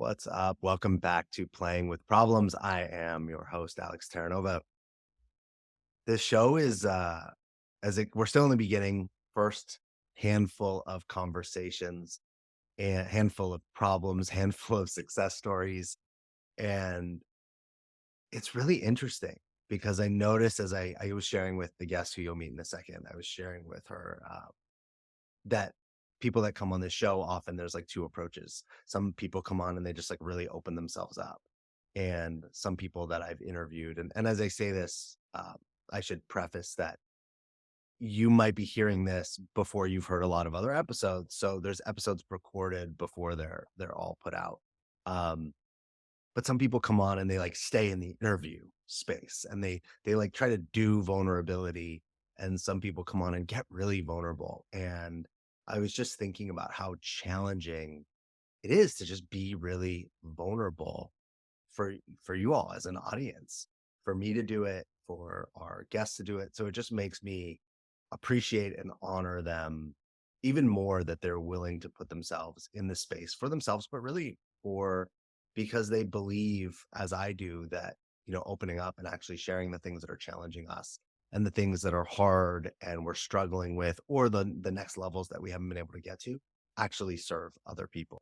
What's up? Welcome back to Playing with Problems. I am your host, Alex Terranova. This show is we're still in the beginning, first handful of conversations, and handful of problems, handful of success stories. And it's really interesting because I noticed as I was sharing with the guest who you'll meet in a second, I was sharing with her that people that come on this show, often there's like two approaches. Some people come on and they just like really open themselves up. And some people that I've interviewed, and as I say this, I should preface that you might be hearing this before you've heard a lot of other episodes. So there's episodes recorded before they're all put out. Um, but some people come on and they like stay in the interview space and they like try to do vulnerability. And some people come on and get really vulnerable. And I was just thinking about how challenging it is to just be really vulnerable for you all as an audience, for me to do it, for our guests to do it. So it just makes me appreciate and honor them even more that they're willing to put themselves in the space for themselves, but really for because they believe, as I do, that opening up and actually sharing the things that are challenging us and the things that are hard and we're struggling with, or the next levels that we haven't been able to get to, actually serve other people.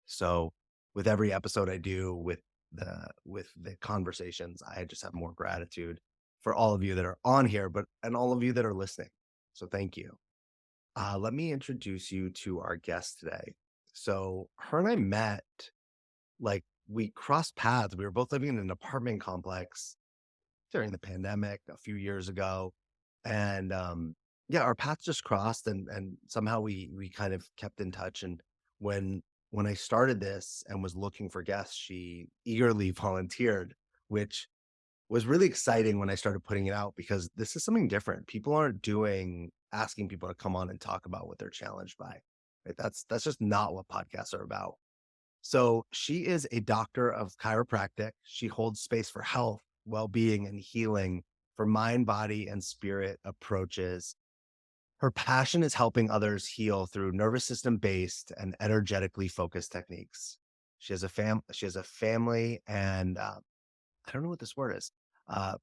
So with every episode I do with the conversations, I just have more gratitude for all of you that are on here, but and all of you that are listening. So thank you. Let me introduce you to our guest today. So her and I met, like we crossed paths. We were both living in an apartment complex during the pandemic a few years ago. And yeah, our paths just crossed and somehow we kind of kept in touch. And when I started this and was looking for guests, she eagerly volunteered, which was really exciting when I started putting it out because this is something different. People aren't doing asking people to come on and talk about what they're challenged by. Right? That's just not what podcasts are about. So she is a doctor of chiropractic. She holds space for health, well-being, and healing for mind, body, and spirit approaches. Her passion is helping others heal through nervous system based and energetically focused techniques. She has a family and I don't know what this word is. Uh,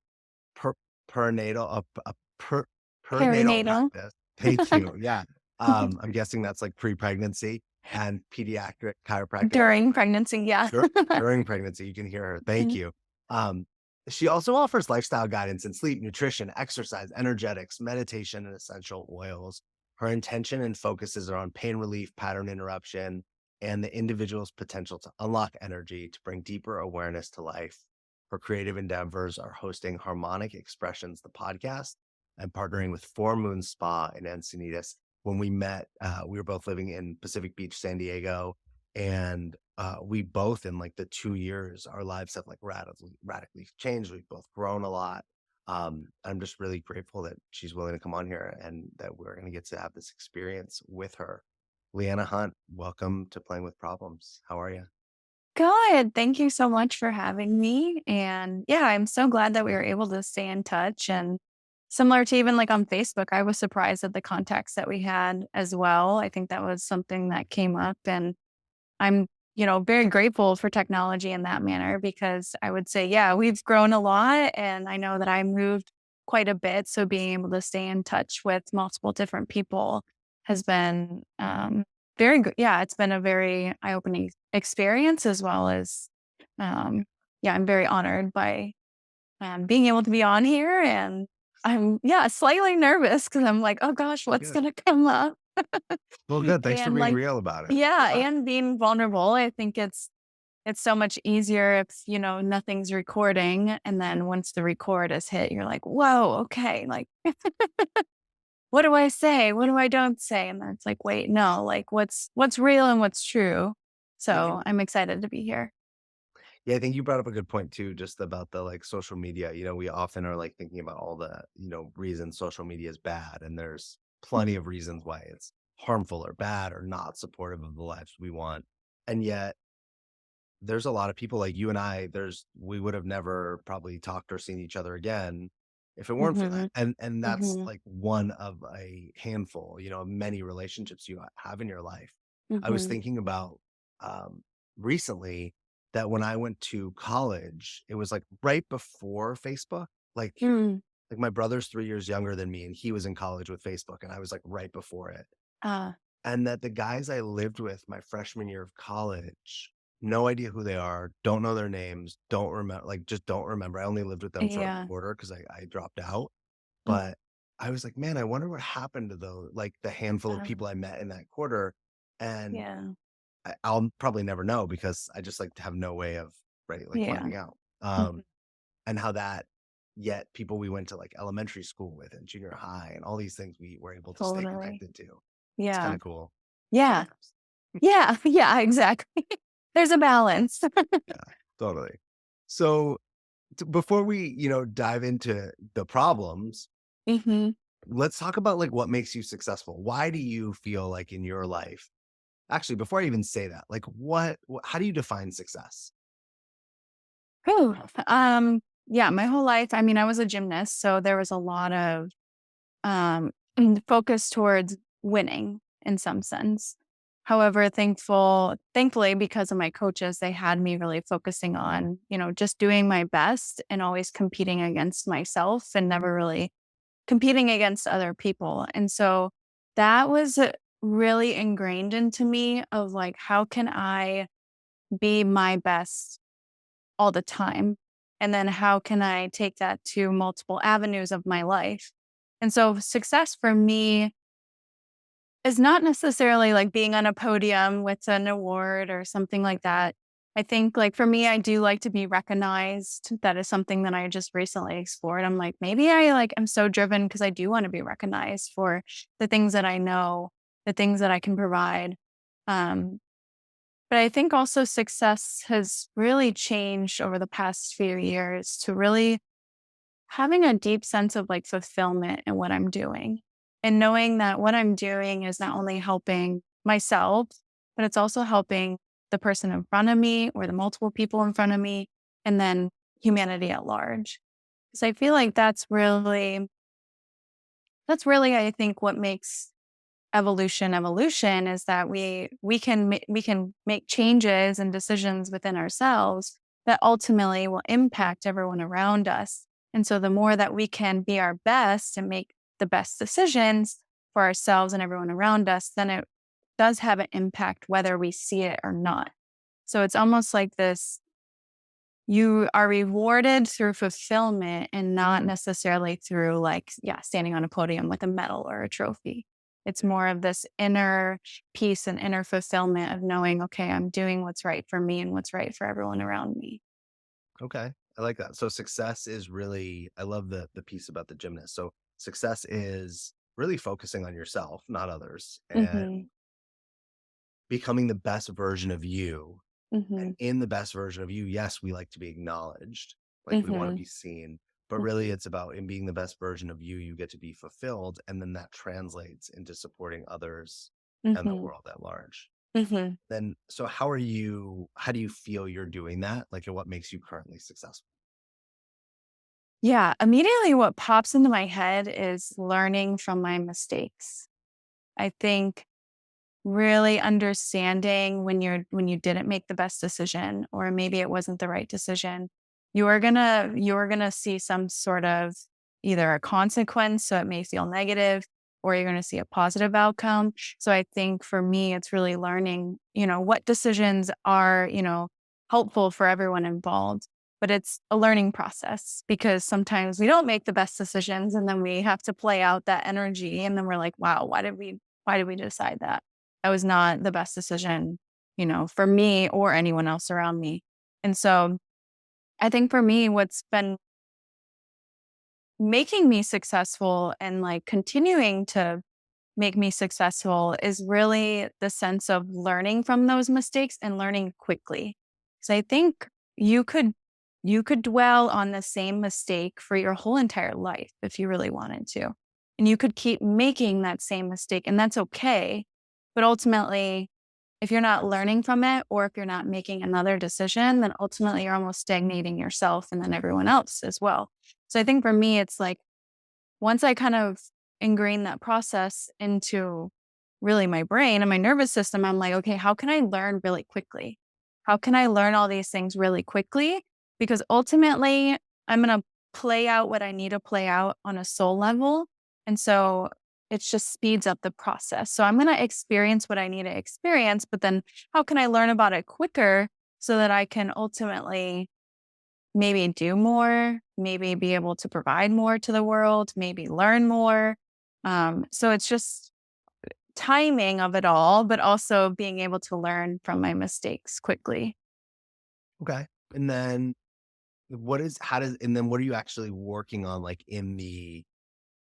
per, perinatal, a per, perinatal Perinatal. practice. Thank you. Yeah. I'm guessing that's like pre-pregnancy and pediatric chiropractic During pregnancy, yeah. during pregnancy. You can hear her. Thank you. Um, she also offers lifestyle guidance in sleep, nutrition, exercise, energetics, meditation, and essential oils. Her intention and focuses are on pain relief, pattern interruption, and the individual's potential to unlock energy to bring deeper awareness to life. Her creative endeavors are hosting Harmonic Expressions, the podcast, and partnering with Four Moon Spa in Encinitas. When we met, we were both living in Pacific Beach, San Diego, and we both in like the 2 years, our lives have like radically changed. We've both grown a lot. I'm just really grateful that she's willing to come on here and that we're going to get to have this experience with her. Lianna Hunt, welcome to Playing with Problems. How are you? Good. Thank you so much for having me. And yeah, I'm so glad that we were able to stay in touch. And similar to even like on Facebook, I was surprised at the contacts that we had as well. I think that was something that came up. And I'm, very grateful for technology in that manner because I would say, yeah, we've grown a lot. And I know that I moved quite a bit. So being able to stay in touch with multiple different people has been very good. Yeah, it's been a very eye opening experience as well as, um, yeah, I'm very honored by being able to be on here. And I'm, yeah, slightly nervous because I'm like, oh gosh, what's Good. going to come up? Well, good. Thanks for And being like, real about it. yeah, and being vulnerable. I think it's so much easier if, nothing's recording. And then once the record is hit, you're like, whoa, okay. Like, what do I say? What do I don't say? And then it's like, wait, no, like what's real and what's true. So I'm excited to be here. Yeah, I think you brought up a good point too, just about the like social media. We often are like thinking about all the, reasons social media is bad. And there's plenty of reasons why it's harmful or bad or not supportive of the lives we want. And yet there's a lot of people like you and I, we would have never probably talked or seen each other again if it weren't for that. Hmm. And that's Hmm. like one of a handful, many relationships you have in your life. I was Hmm. thinking about um recently that when I went to college, it was like right before Facebook. Like, Mm. like my brother's 3 years younger than me, and he was in college with Facebook, and I was like right before it. Uh, And that the guys I lived with my freshman year of college, no idea who they are, don't know their names, don't remember, like just don't remember. I only lived with them for a yeah. quarter because I dropped out. Mm. But I was like, man, I wonder what happened to those, like the handful of Uh, people I met in that quarter. And yeah. I'll probably never know because I just like have no way of right like Yeah. finding out. Mhm. And how that yet people we went to like elementary school with and junior high and all these things we were able to stay Totally. connected to. It's kind Yeah. of cool. Yeah. Yeah. Yeah. Exactly. There's a balance. Yeah, totally. So before we, dive into the problems, hmm let's talk about like what makes you successful. Why do you feel like in your life? Actually, before I even say that, like how do you define success? Whew. Yeah, my whole life, I mean, I was a gymnast, so there was a lot of um focus towards winning in some sense. However, thankfully, because of my coaches, they had me really focusing on, just doing my best and always competing against myself and never really competing against other people. And so that was really ingrained into me of like, how can I be my best all the time? And then how can I take that to multiple avenues of my life? And so success for me is not necessarily like being on a podium with an award or something like that. I think like for me, I do like to be recognized. That is something that I just recently explored. I'm like, maybe I like am so driven because I do want to be recognized for the things that I know, the things that I can provide. Um, but I think also success has really changed over the past few years to really having a deep sense of like fulfillment in what I'm doing and knowing that what I'm doing is not only helping myself, but it's also helping the person in front of me or the multiple people in front of me, and then humanity at large. Because I feel like that's really, I think, what makes evolution is that we can make changes and decisions within ourselves that ultimately will impact everyone around us. And so the more that we can be our best and make the best decisions for ourselves and everyone around us, then it does have an impact whether we see it or not. So it's almost like this: you are rewarded through fulfillment and not necessarily through like, yeah, standing on a podium with a medal or a trophy. It's more of this inner peace and inner fulfillment of knowing, okay, I'm doing what's right for me and what's right for everyone around me. Okay. I like that. So success is really I love the piece about the gymnast. So success is really focusing on yourself, not others, and Mhm. becoming the best version of you. And Mhm. in the best version of you, yes, we like to be acknowledged, like we want to Mhm. be seen, but really Mhm. it's about in being the best version of you, you get to be fulfilled. And then that translates into supporting others and the Mhm. world at large. Mhm. Then, so how do you feel you're doing that? Like, and what makes you currently successful? Yeah, immediately what pops into my head is learning from my mistakes. I think really understanding when you didn't make the best decision or maybe it wasn't the right decision, you are gonna see some sort of either a consequence, so it may feel negative, or you're gonna see a positive outcome. So I think for me, it's really learning, what decisions are, helpful for everyone involved. But it's a learning process because sometimes we don't make the best decisions and then we have to play out that energy. And then we're like, wow, why did we decide that? That was not the best decision, for me or anyone else around me. And so I think for me, what's been making me successful and like continuing to make me successful is really the sense of learning from those mistakes and learning quickly. Because I think you could you could dwell on the same mistake for your whole entire life if you really wanted to. And you could keep making that same mistake and that's okay. But ultimately, if you're not learning from it or if you're not making another decision, then ultimately you're almost stagnating yourself and then everyone else as well. So I think for me, it's like once I kind of ingrain that process into really my brain and my nervous system, I'm like, okay, how can I learn really quickly? how can I learn all these things really quickly? Because ultimately, I'm going to play out what I need to play out on a soul level. And so it just speeds up the process. So I'm going to experience what I need to experience, but then how can I learn about it quicker so that I can ultimately maybe do more, maybe be able to provide more to the world, maybe learn more. So it's just timing of it all, but also being able to learn from my mistakes quickly. Okay. And then what are you actually working on, like, in the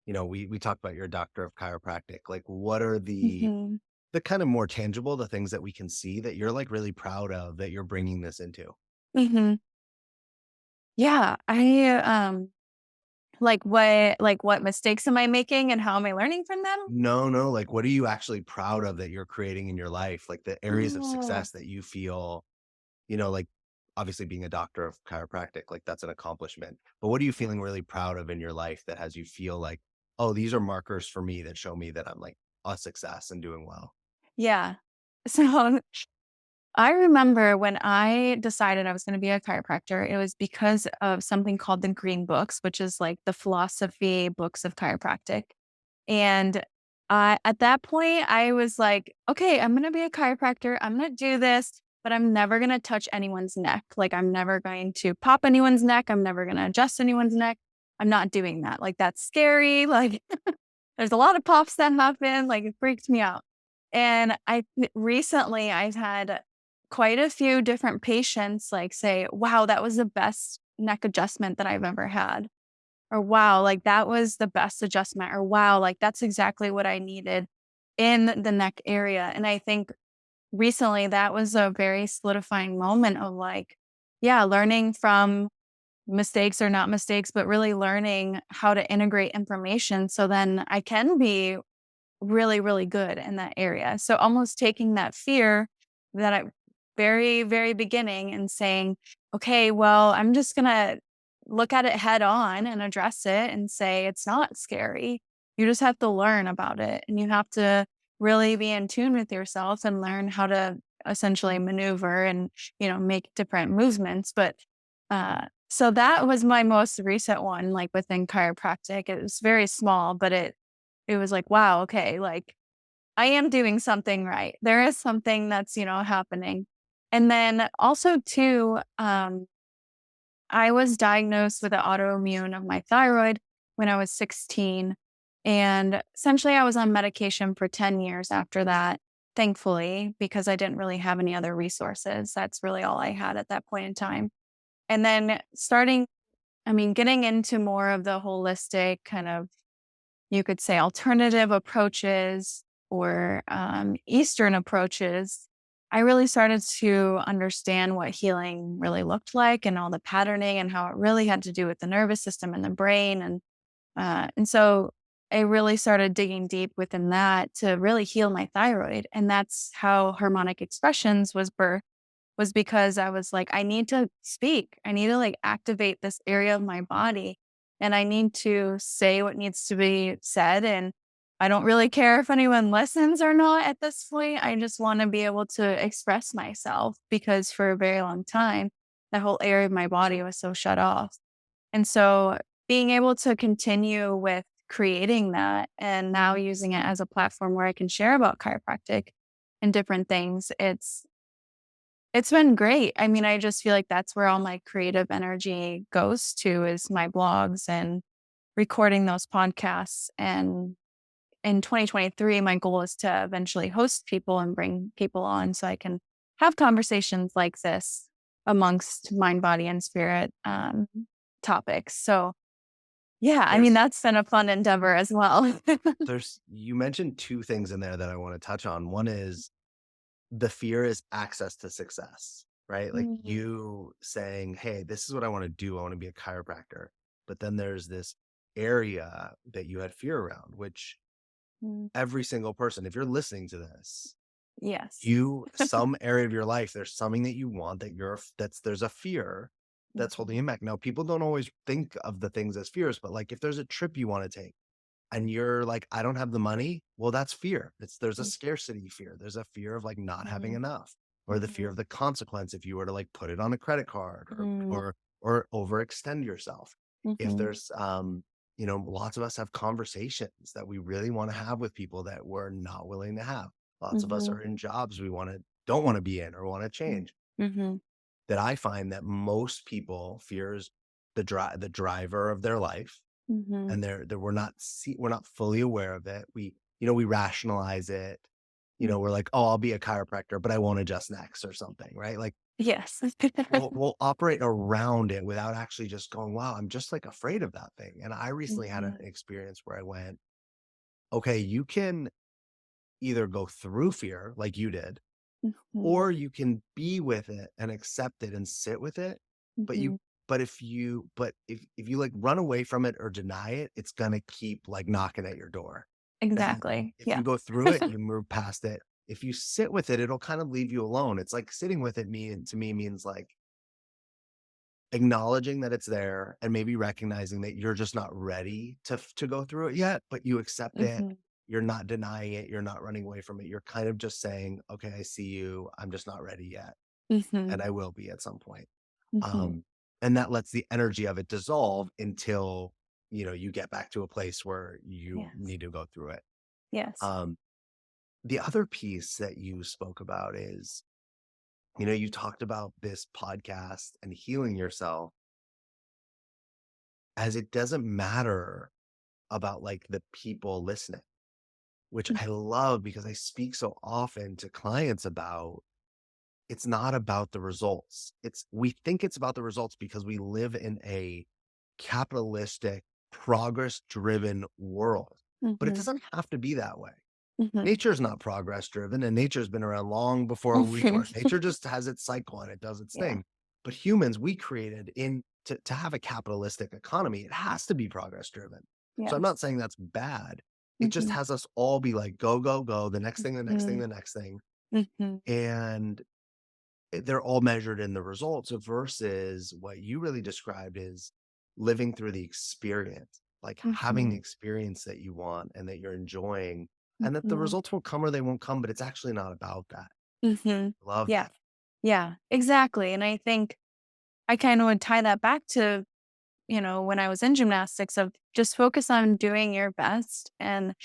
we talked about your doctor of chiropractic. Like, what are Hmm. the kind of more tangible, the things that we can see that you're, like, really proud of that you're bringing this into? Hmm. Yeah, I what mistakes am I making and how am I learning from them? No, no, like, what are you actually proud of that you're creating in your life? Like, the areas of Oh, success that you feel, like, obviously being a doctor of chiropractic, like, that's an accomplishment. But what are you feeling really proud of in your life that has you feel like, "Oh, these are markers for me that show me that I'm, like, a success and doing well." yeah. So I remember when I decided I was going to be a chiropractor, it was because of something called the Green Books, which is like the philosophy books of chiropractic. And at that point, I was like, okay, I'm going to be a chiropractor. I'm going to do this, but I'm never going to touch anyone's neck. Like, I'm never going to pop anyone's neck. I'm never going to adjust anyone's neck. I'm not doing that. Like, that's scary. Like, there's a lot of pops that happen. Like, it freaked me out. And recently I've had quite a few different patients like say, wow, that was the best neck adjustment that I've ever had. Or wow, like that was the best adjustment. Or wow, like that's exactly what I needed in the neck area. And I think recently that was a very solidifying moment of like, yeah, learning from mistakes or not mistakes, but really learning how to integrate information so then I can be really, really good in that area. So almost taking that fear that I very, very beginning and saying, okay, well, I'm just gonna look at it head on and address it and say it's not scary. You just have to learn about it and you have to really be in tune with yourself and learn how to essentially maneuver and, make different movements. But so that was my most recent one, like within chiropractic. It was very small, but it was like, wow, okay, like I am doing something right. There is something that's, happening. And then also too, I was diagnosed with an autoimmune of my thyroid when I was 16. And essentially I was on medication for 10 years after that, thankfully, because I didn't really have any other resources. That's really all I had at that point in time. And then getting into more of the holistic kind of, you could say, alternative approaches or Eastern approaches, I really started to understand what healing really looked like and all the patterning and how it really had to do with the nervous system and the brain. And so I really started digging deep within that to really heal my thyroid. And that's how harmonic expressions was because I was like, I need to speak. I need to like activate this area of my body and I need to say what needs to be said. And I don't really care if anyone listens or not at this point. I just want to be able to express myself because for a very long time, that whole area of my body was so shut off. And so being able to continue with creating that and now using it as a platform where I can share about chiropractic and different things, it's been great. I mean, I just feel like that's where all my creative energy goes to is my blogs and recording those podcasts. And in 2023, my goal is to eventually host people and bring people on so I can have conversations like this amongst mind, body, and spirit topics. So, yeah, I mean, There's that's been a fun endeavor as well. there's you mentioned 2 things in there that I wanna touch on. One is the fear is access to success, right? Like, Mm, you saying, "Hey, this is what I wanna do. I wanna be a chiropractor." But then there's this area that you had fear around, which mm, every single person, if you're listening to this, yes. you some area of your life, there's something that you want that there's a fear that's holding Mhm, you back. Now, people don't always think of the things as fears, but, like, if there's a trip you wanna take and you're like, "I don't have the money," well, that's fear. There's a mm, scarcity fear. There's a fear of, like, not having mhm, enough. or the fear Mhm. of the consequence if you were to like put it on a credit card Mm. or overextend yourself. If Mhm. there's lots of us have conversations that we really want to have with people that we're not willing to have. Lots of us Mhm. are in jobs we don't want to be in or want to Mm. change. Mhm. That I find that most people fears the driver of their life, Mhm. and we're not fully aware of it. We rationalize it. Mm. We're like, "Oh, I'll be a chiropractor, but I won't adjust next," or something, right? Like, Yes. we'll operate around it without actually just going, "Wow, I'm just, like, afraid of that thing." And I recently had an Mhm. experience where I went, "Okay, you can either go through fear like you did, Mhm. or you can be with it and accept it and sit with it, but you Mhm. if you, like, run away from it or deny it, it's gonna keep, like, knocking at your door. Exactly. If Yeah. you go through it, you move past it. If you sit with it, it'll kind of leave you alone. It's like sitting with it to me means, like, acknowledging that it's there and maybe recognizing that you're just not ready to go through it yet, but you accept it. Mhm. You're not denying it, you're not running away from it. You're kind of just saying, "Okay, I see you. I'm just not ready yet, and Mhm. I will be at some point." Mhm. Um, and that lets the energy of it dissolve until, you get back to a place where you Yes. need to go through it. Yes. Um, the other piece that you spoke about is, you talked about this podcast and healing yourself as it doesn't matter about like the people listening, which Mm. I love because I speak so often to clients about it's not about the results. We think it's about the results because we live in a capitalistic, progress driven world, but it Mhm. doesn't have to be that way. Mhm. Nature's not progress driven, and nature's been around long before we were. Nature just has its cycle and it does its Yeah. thing. But humans, we created to have a capitalistic economy, it has to be progress driven. So I'm Yes. not saying that's bad. It just Mhm. has us all be like, go, go, go, the next thing, the next thing, Mhm. the next thing. Mhm. And they're all measured in the results versus what you really described is living through the experience, like having the Mhm. experience that you want and that you're enjoying, and that the Mhm. results will come or they won't come, but it's actually not about that. Mhm. Love Yeah. that. Yeah. Exactly. And I think I kind of would tie that back to, when I was in gymnastics of just focus on doing your best and,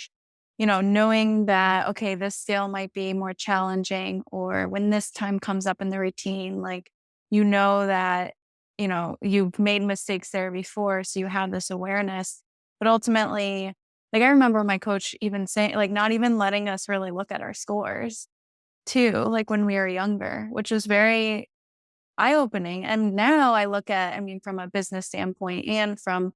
knowing that, okay, this skill might be more challenging, or when this time comes up in the routine, like, that, you've made mistakes there before. So you have this awareness. But ultimately, like, I remember my coach even saying, like, not even letting us really look at our scores too, like when we were younger, which was very eye-opening. And now I look at, I mean, from a business standpoint and from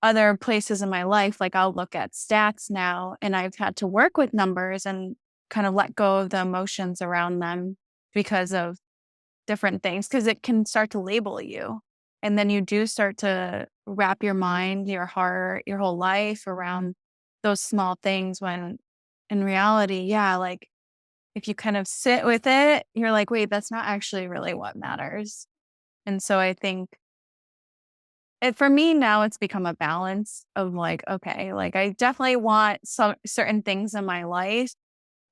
other places in my life, like I'll look at stats now and I've had to work with numbers and kind of let go of the emotions around them because of different things, because it can start to label you. And then you do start to wrap your mind, your heart, your whole life around those small things when in reality, yeah, like if you kind of sit with it, you're like, wait, that's not actually really what matters. And so I think for me now, it's become a balance of like, okay, like I definitely want some certain things in my life,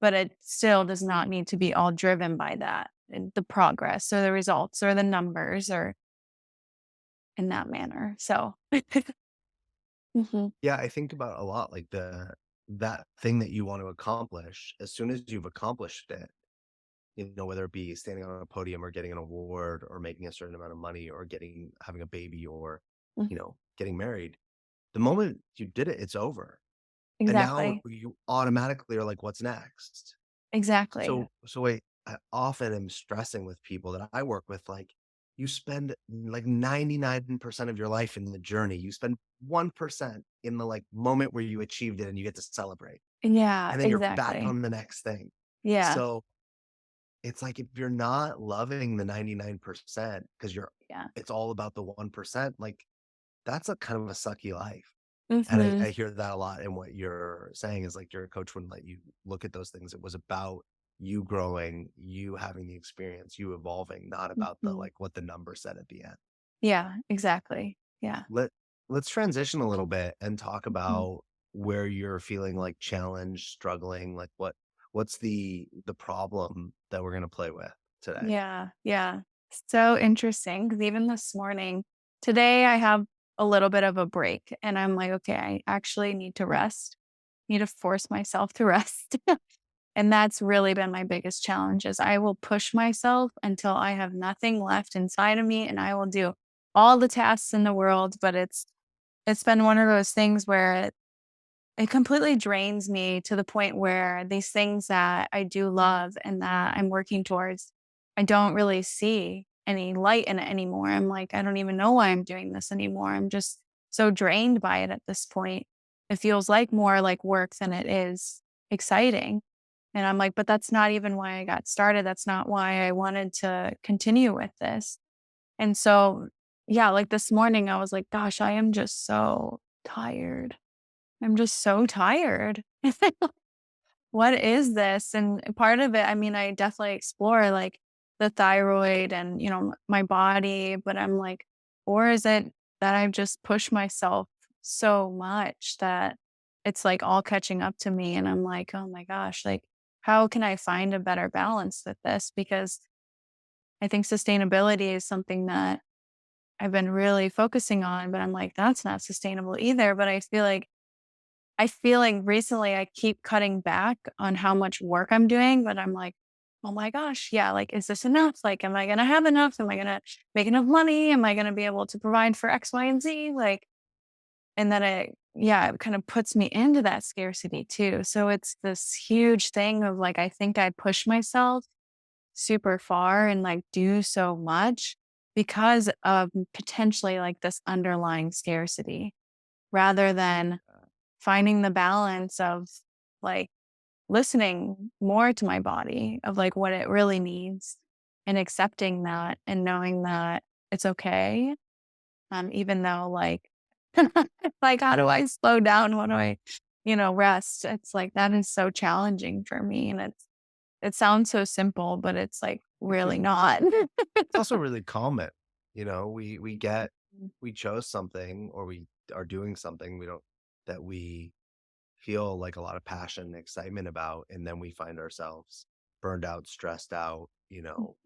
but it still does not need to be all driven by that, and the progress or the results or the numbers or in that manner. So, mhm, Yeah, I think about a lot like that thing that you want to accomplish. As soon as you've accomplished it, whether it be standing on a podium or getting an award or making a certain amount of money or having a baby or, mm, getting married, the moment you did it, it's over. And now exactly, you automatically are like, what's next? exactly, So I often am stressing with people that I work with, like, you spend like 99% of your life in the journey. You spend 1% in the like moment where you achieved it and you get to celebrate. yeah, And then you're back exactly, on the next thing. yeah, So it's like if you're not loving the 99% because yeah, it's all about the 1%, like that's a kind of a sucky life. And I hmm, I hear that a lot in what you're saying is like your coach wouldn't let you look at those things. It was about you growing, you having the experience, you evolving, not about the hmm, like what the number said at the end. yeah, exactly, yeah, Let let's transition a little bit and talk mhm, about where you're feeling like challenged, struggling, like What's the problem that we're gonna play with today? Yeah, yeah. So interesting because even this morning, today I have a little bit of a break and I'm like, okay, I actually need to rest, need to force myself to rest. And that's really been my biggest challenge is I will push myself until I have nothing left inside of me and I will do all the tasks in the world, but it's been one of those things where it completely drains me to the point where these things that I do love and that I'm working towards, I don't really see any light in it anymore. I'm like, I don't even know why I'm doing this anymore. I'm just so drained by it at this point. It feels like more like work than it is exciting. And I'm like, but that's not even why I got started. That's not why I wanted to continue with this. And so, yeah, like this morning, I was like, gosh, I am just so tired. I'm just so tired. What is this? And part of it, I mean, I definitely explore like the thyroid and, my body, but I'm like, or is it that I've just pushed myself so much that it's like all catching up to me? And I'm like, oh my gosh, like, how can I find a better balance with this? Because I think sustainability is something that I've been really focusing on, but I'm like, that's not sustainable either. But I feel like recently I keep cutting back on how much work I'm doing, but I'm like, "Oh my gosh, yeah, like, is this enough? Like, am I gonna have enough? Am I gonna make enough money? Am I gonna be able to provide for X, Y, and Z?" Like, and then it kind of puts me into that scarcity too. So it's this huge thing of like, I think I push myself super far and like do so much because of potentially like this underlying scarcity rather than finding the balance of like listening more to my body of like what it really needs and accepting that and knowing that it's okay. Even though like how do I slow down? How do I, rest? It's like that is so challenging for me. And it sounds so simple, but it's like really not. It's also really calming. We chose something or we are doing something we don't that we feel like a lot of passion and excitement about, and then we find ourselves burned out, stressed out,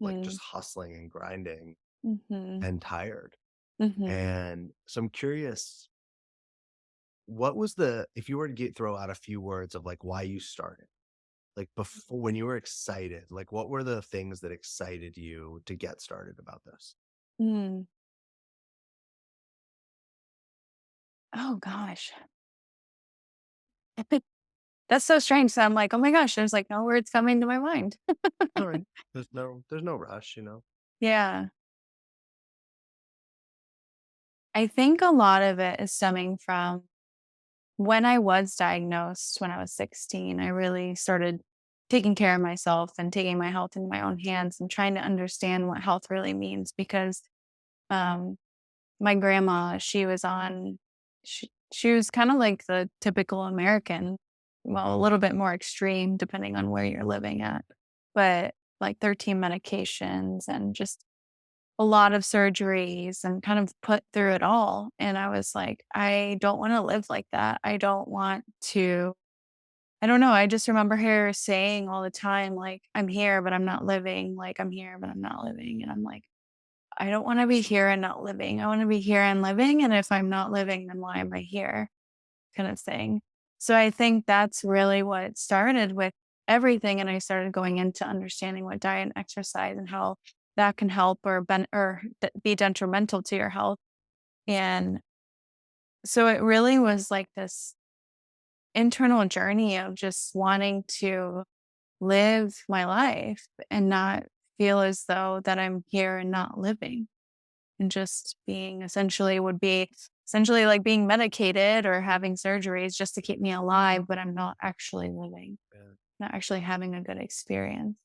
like Mhm, just hustling and grinding mhm, and tired. mhm, And so I'm curious, if you were to throw out a few words of like why you started, like before when you were excited, like what were the things that excited you to get started about this? mm. Oh gosh. That's so strange. So I'm like, "Oh my gosh," there's, like, no words coming to my mind. All right. There's no rush. Yeah. I think a lot of it is stemming from when I was diagnosed when I was 16, I really started taking care of myself and taking my health in my own hands and trying to understand what health really means because, um, my grandma, she was kinda like the typical American, well, a little bit more extreme depending on where you're living at, but, like, 13 medications and just a lot of surgeries and kind of put through it all, and I was like, "I don't wanna live like that. I don't want to." I don't know, I just remember her saying all the time, like, "I'm here, but I'm not living," like, "I'm here, but I'm not living," and I'm like, I don't wanna be here and not living. I wanna be here and living, and if I'm not living, then why am I here? Kind of thing. So I think that's really what started with everything, and I started going into understanding what diet and exercise and how that can help or be detrimental to your health. And so it really was like this internal journey of just wanting to live my life and not feel as though that I'm here and not living. And just being would be essentially like being medicated or having surgeries just to keep me alive, but I'm not actually living, Yeah. not actually having a good experience,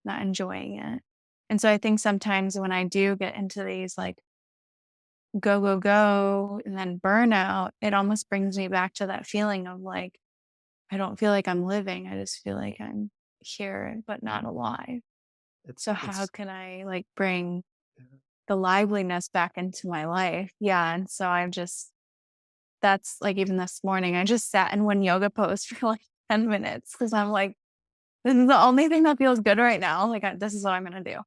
not enjoying it. And so I think sometimes when I do get into these like go, go, go, and then burnout, it almost brings me back to that feeling of like, I don't feel like I'm living. I just feel like I'm here, but not alive. It's So how it's can I like bring yeah. the liveliness back into my life? Yeah. And so that's like even this morning, I just sat in one yoga pose for like 10 minutes because I'm like, This is the only thing that feels good right now. Like, this is what I'm gonna do.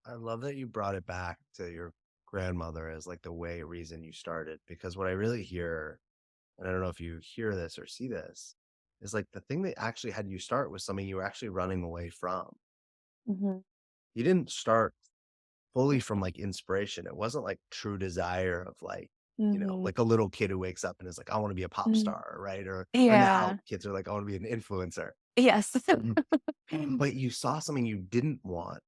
I love that you brought it back to your grandmother as like the reason you started, because what I really hear, and I don't know if you hear this or see this, is like the thing that actually had you start was something you were actually running away from. Mhm, You didn't start fully from like inspiration. It wasn't like true desire of like, mhm, like a little kid who wakes up and is like, I want to be a pop mhm. star, right? Or now Yeah. kids are like, I want to be an influencer. Yes. Mhm. But you saw something you didn't want.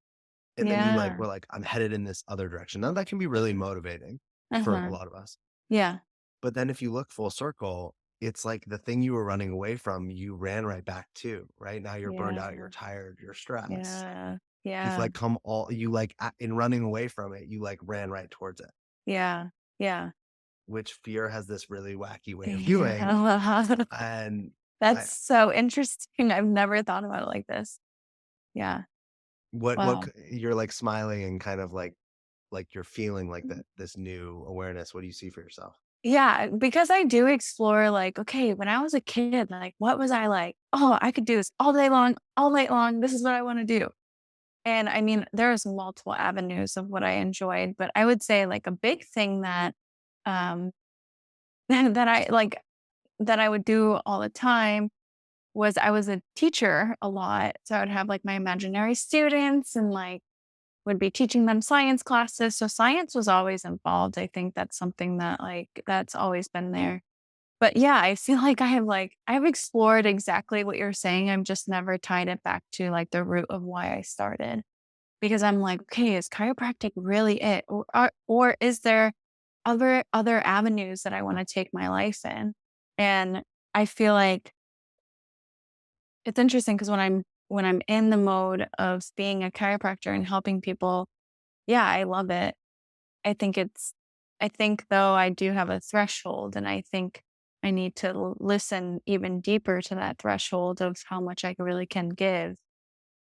And then you like Yeah. were like, I'm headed in this other direction. Now that can be really motivating for a Uh-huh. lot of us. Yeah. But then if you look full circle, it's like the thing you were running away from, you ran right back to, right? Now you're burned out, you're Yeah. tired, you're stressed. Yeah. You've Yeah. like come all you like in running away from it, you like ran right towards it, Yeah. Yeah. which fear has this really wacky way of doing. Yeah. And That's I so interesting. I've never thought about it like this. Yeah. what Wow. you're like smiling and kind of like you're feeling like that this new awareness. What do you see for yourself? Yeah, because I do explore like, okay, when I was a kid, like what was I like? Oh, I could do this all day long, all night long. This is what I want to do. And I mean, there's multiple avenues of what I enjoyed, but I would say like a big thing that um that I like that I would do all the time was I was a teacher a lot. So I would have like my imaginary students and like would be teaching them science classes. So science was always involved. I think that's something that like that's always been there. But yeah, I feel like I've explored exactly what you're saying. I've just never tied it back to like the root of why I started. Because I'm like, okay, is chiropractic really it? Or is there other avenues that I want to take my life in? And I feel like it's interesting because when I'm in the mode of being a chiropractor and helping people, yeah, I love it. I think it's I think though I do have a threshold and I think I need to listen even deeper to that threshold of how much I really can give.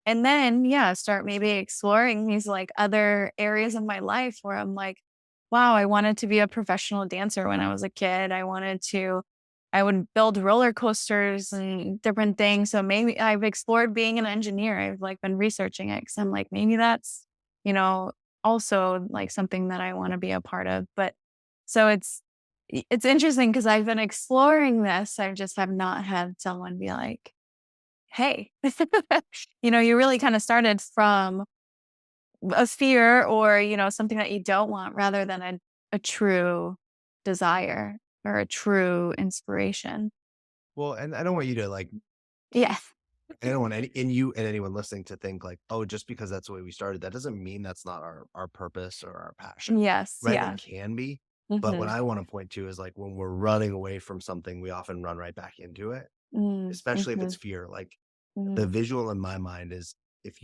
And then, yeah, start maybe exploring these like other areas of my life where I'm like, wow, I wanted to be a professional dancer when I was a kid. I would build roller coasters and different things. So maybe I've explored being an engineer. I've like been researching it because I'm like, maybe that's, you know, also like something that I want to be a part of. But so it's interesting because I've been exploring this. I just have not had someone be like, hey, you really kind of started from a fear or, something that you don't want rather than a true desire or a true inspiration. Well, and I don't want you to like Yeah. I don't want any in you and anyone listening to think like, oh, just because that's the way we started, that doesn't mean that's not our purpose or our passion, Yes. right? It Yeah. can be. But what Mhm. I want to point to is like when we're running away from something, we often run right back into it, Mm, especially if it's mhm, fear. Like the mhm, visual in my mind is if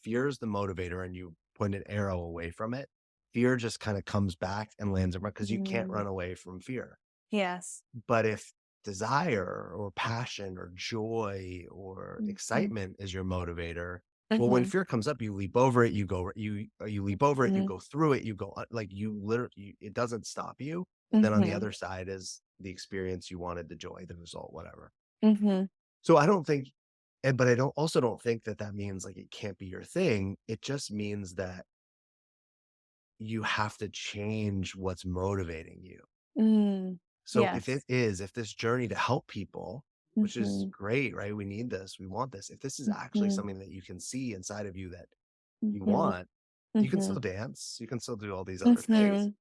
fear is the motivator and you point an arrow away from it, fear just kind of comes back and lands around because you can't mm. run away from fear. Yes. But if desire or passion or joy or Mhm, excitement is your motivator, well, when mhm, fear comes up, you leap over it, you leap over it, you mhm, go through it, like you literally, it doesn't stop you. And then on the mhm, other side is the experience you wanted, the joy, the result, whatever. mhm, So I don't think, but I don't also don't think that that means like it can't be your thing. It just means that you have to change what's motivating you. mm. So Yes. if this journey to help people, which is Mhm, great, right? We need this, we want this. If this is actually mhm, something that you can see inside of you that you mhm, want, you can still mhm, dance, you can still do all these other things. mhm,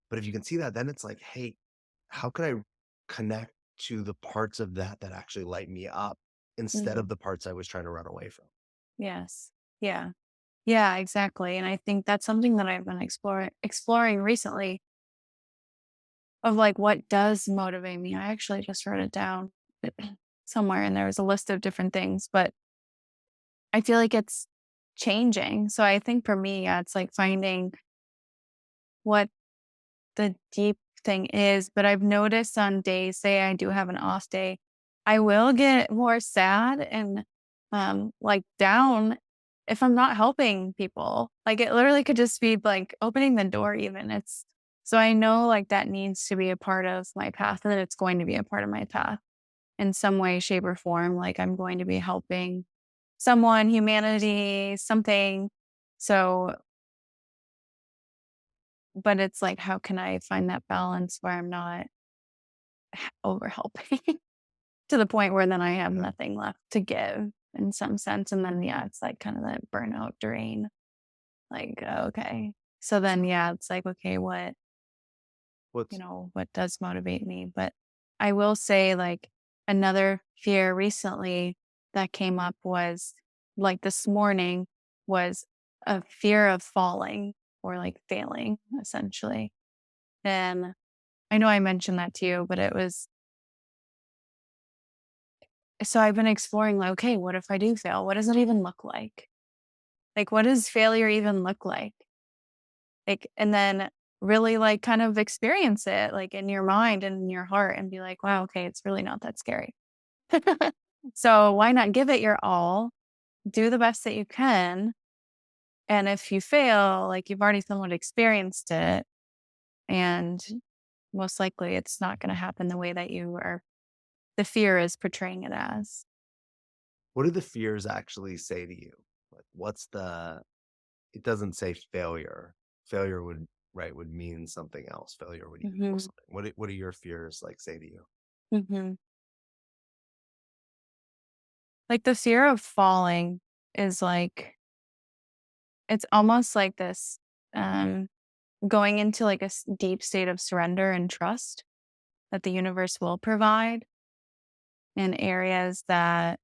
But if you can see that, then it's like, hey, how can I connect to the parts of that that actually light me up instead mhm. of the parts I was trying to run away from? Yes. Yeah. Yeah, exactly, and I think that's something that I've been exploring recently of, like, what does motivate me. I actually just wrote it down somewhere, and there was a list of different things, but I feel like it's changing. So I think for me, yeah, it's, like, finding what the deep thing is, but I've noticed on days say I do have an off day, I will get more sad and, like, down if I'm not helping people. Like, it literally could just be, like, opening the door even. So I know, like, that needs to be a part of my path, and that it's going to be a part of my path. in some way, shape, or form. Like I'm going to be helping someone, humanity, something. So, but it's like, how can I find that balance where I'm not over helping to the point where then I have Yeah. nothing left to give in some sense. And then, yeah, it's like kind of that burnout drain. Like, okay. So then, yeah, it's like, okay, What's what does motivate me? But I will say, like, another fear recently that came up was like this morning was a fear of falling or like failing, essentially. And I know I mentioned that to you, but it was so I've been exploring, like, okay, what if I do fail? What does it even look like? Like, what does failure even look like? Like, and then really like kind of experience it like in your mind and in your heart and be like, wow, okay, it's really not that scary. So why not give it your all, do the best that you can. And if you fail, like you've already somewhat experienced it, and most likely it's not going to happen the way that the fear is portraying it as. what do the fears actually say to you? Like, it doesn't say failure. Failure would mean something else. Failure would equal Hmm. something. What do your fears like say to you? Hmm. Like the fear of falling is like, it's almost like this um, going into like a deep state of surrender and trust that the universe will provide in areas that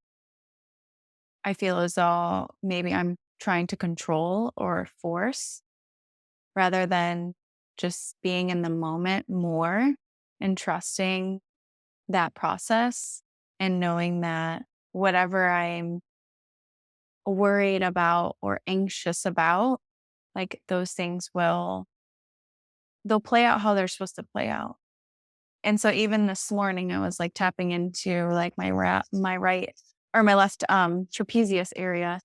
I feel as though maybe I'm trying to control or force rather than just being in the moment more and trusting that process and knowing that whatever I'm worried about or anxious about, like those things they'll play out how they're supposed to play out. And so even this morning, I was like tapping into like my right or my left trapezius area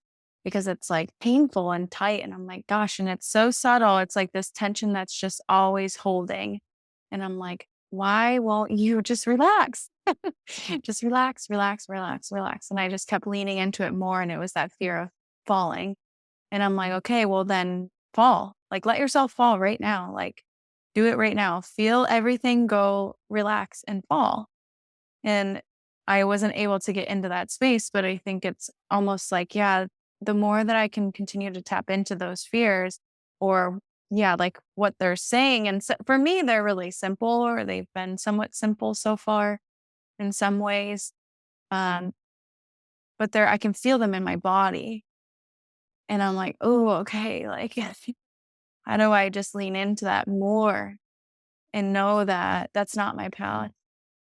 because it's like painful and tight. And I'm like, gosh, and it's so subtle. It's like this tension that's just always holding. And I'm like, why won't you just relax? Just relax, relax, relax, relax. And I just kept leaning into it more. And it was that fear of falling. And I'm like, okay, well then fall. Like let yourself fall right now. Like do it right now. Feel everything go, relax and fall. And I wasn't able to get into that space, but I think it's almost like, yeah, the more that I can continue to tap into those fears or yeah, like what they're saying. And so for me, they're really simple or they've been somewhat simple so far in some ways. Um, but I can feel them in my body. And I'm like, oh, okay. Like, how do I just lean into that more and know that that's not my path?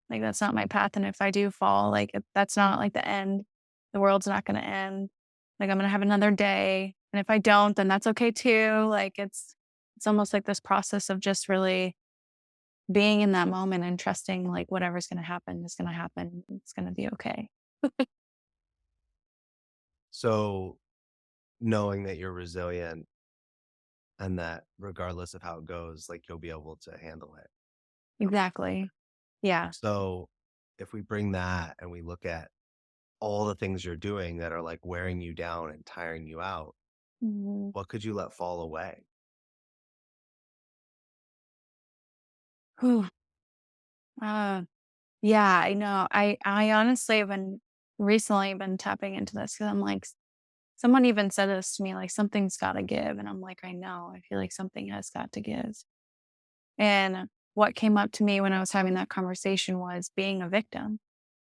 Like, that's not my path. And if I do fall, like, that's not like the end. The world's not going to end. Like, I'm going to have another day. And if I don't, then that's okay too. Like, it's almost like this process of just really being in that moment and trusting, like, whatever's going to happen is going to happen. It's going to be okay. So knowing that you're resilient and that regardless of how it goes, like you'll be able to handle it. Exactly. Yeah. So if we bring that and we look at all the things you're doing that are like wearing you down and tiring you out, Mhm. what could you let fall away? Whew. Uh, yeah, I know. I honestly have been recently been tapping into this because I'm like, someone even said this to me, like something's got to give, and I'm like, I know. I feel like something has got to give. And what came up to me when I was having that conversation was being a victim,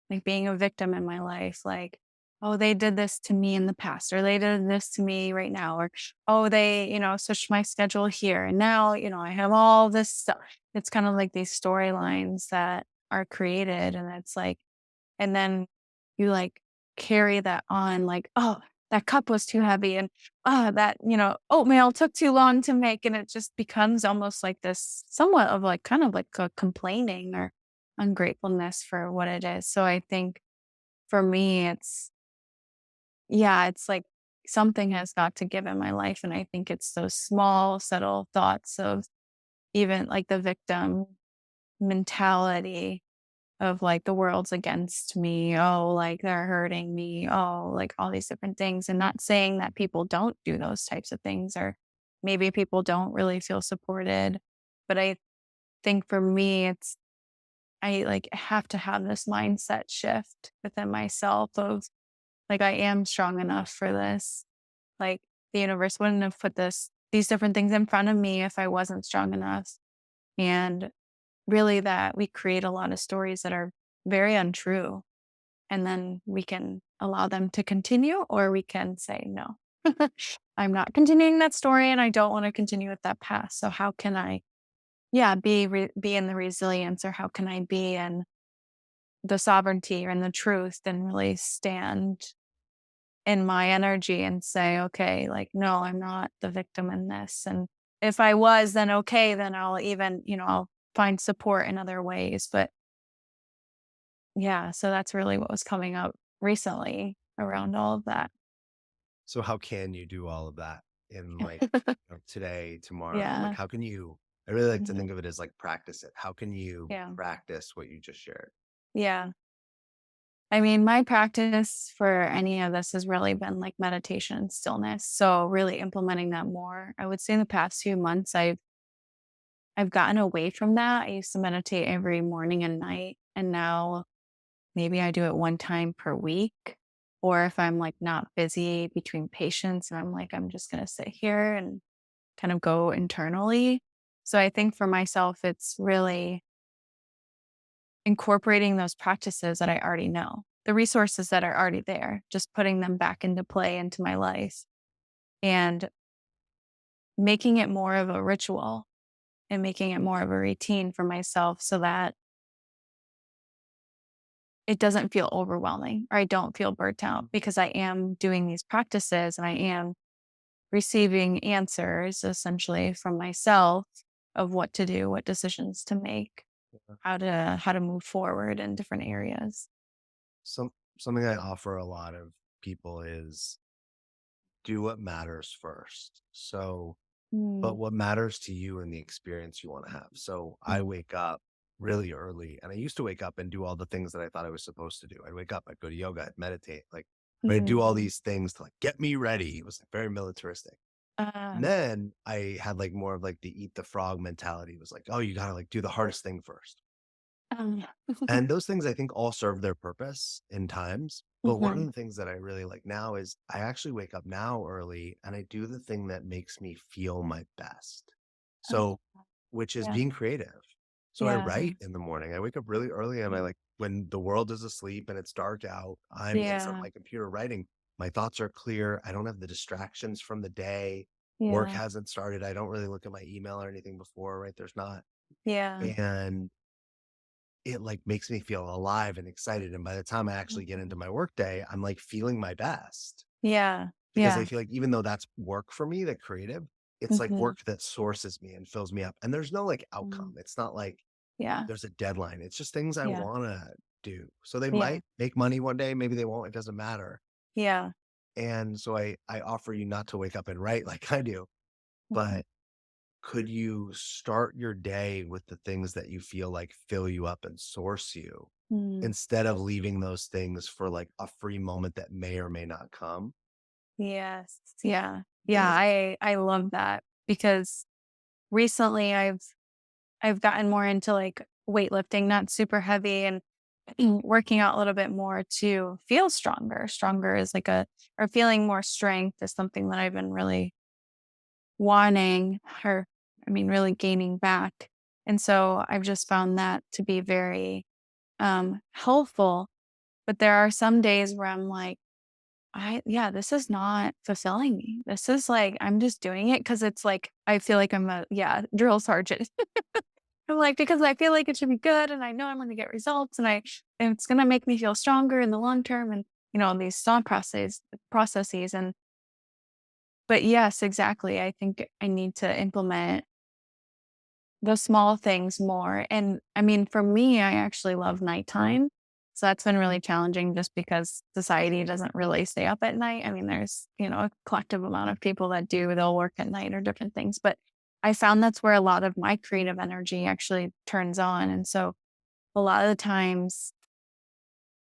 like being a victim in my life, like. Oh, they did this to me in the past, or they did this to me right now, or oh, they, switched my schedule here. And now, I have all this stuff. It's kind of like these storylines that are created. And it's like, and then you like carry that on like, oh, that cup was too heavy and that, oatmeal took too long to make. And it just becomes almost like this somewhat of like kind of like a complaining or ungratefulness for what it is. So I think for me, it's like something has got to give in my life. And I think it's those small, subtle thoughts of even like the victim mentality of like the world's against me. Oh, like they're hurting me. Oh, like all these different things. And not saying that people don't do those types of things or maybe people don't really feel supported. But I think for me, I like have to have this mindset shift within myself of like, I am strong enough for this. Like the universe wouldn't have put these different things in front of me if I wasn't strong enough. And really that we create a lot of stories that are very untrue. And then we can allow them to continue, or we can say, no, I'm not continuing that story and I don't want to continue with that path. So how can I, yeah, be in the resilience, or how can I be in the sovereignty and the truth and really stand in my energy and say, okay, like, no, I'm not the victim in this. And if I was, then okay, then I'll even, I'll find support in other ways. But yeah, so that's really what was coming up recently around all of that. So how can you do all of that in like today, tomorrow? Like Yeah. how can you I really like to Mhm. think of it as like practice it. How can you Yeah. practice what you just shared? Yeah. I mean, my practice for any of this has really been like meditation and stillness. So really implementing that more. I would say in the past few months, I've gotten away from that. I used to meditate every morning and night, and now maybe I do it one time per week. Or if I'm like not busy between patients and I'm like, I'm just going to sit here and kind of go internally. So I think for myself, it's really incorporating those practices that I already know, the resources that are already there, just putting them back into play into my life and making it more of a ritual and making it more of a routine for myself so that it doesn't feel overwhelming or I don't feel burnt out because I am doing these practices and I am receiving answers essentially from myself of what to do, what decisions to make, how to move forward in different areas. Something I offer a lot of people is do what matters first. So but Mm, what matters to you and the experience you want to have. So I mm, wake up really early and I used to wake up and do all the things that I thought I was supposed to do. I'd wake up, I'd go to yoga, I'd meditate, like I'd do all mhm. these things to like get me ready. It was like very militaristic. And Um, then I had like more of like the eat the frog mentality. It was like, oh, you gotta like do the hardest thing first. um, And those things I think all serve their purpose in times. But one of mhm. the things that I really like now is I actually wake up now early and I do the thing that makes me feel my best. Oh, So, which is yeah, being creative. So I yeah, write in the morning. I wake up really early and I like when the world is asleep and it's dark out, I'm in front of yeah, my computer writing. My thoughts are clear. I don't have the distractions from the day. Work yeah, hasn't started. I don't really look at my email or anything before, right? There's not. yeah. And it, like, makes me feel alive and excited, and by the time I actually get into Mhm. my workday, I'm, like, feeling my best Yeah, because I yeah. feel like even though that's work for me, the creative, it's, like, Mhm, work that sources me and fills me up, and there's no, like, mm. outcome. It's not like Yeah, there's a deadline. It's just things I yeah, wanna do. So they yeah, might make money one day, maybe they won't, it doesn't matter, yeah. and so I offer you not to wake up and write like I do, Mhm, but could you start your day with the things that you feel like fill you up and source you mm. instead of leaving those things for like a free moment that may or may not come? Yes, yeah, yeah, I love that because recently I've gotten more into, like, weightlifting, not super heavy, and working out a little bit more to feel stronger. Stronger is like a or feeling more strength is something that I've been really wanting or I mean, really gaining back. And so I've just found that to be very, helpful. But there are some days where I'm like, yeah, this is not fulfilling me. This is like, I'm just doing it because it's like, I feel like I'm a, yeah, drill sergeant. I'm like, because I feel like it should be good and I know I'm going to get results and it's going to make me feel stronger in the long term and, these thought processes. But yes, exactly. I think I need to implement the small things more. And I mean, for me, I actually love nighttime. So that's been really challenging just because society doesn't really stay up at night. I mean, there's, a collective amount of people that do, they'll work at night or different things. But I found that's where a lot of my creative energy actually turns on. And so a lot of the times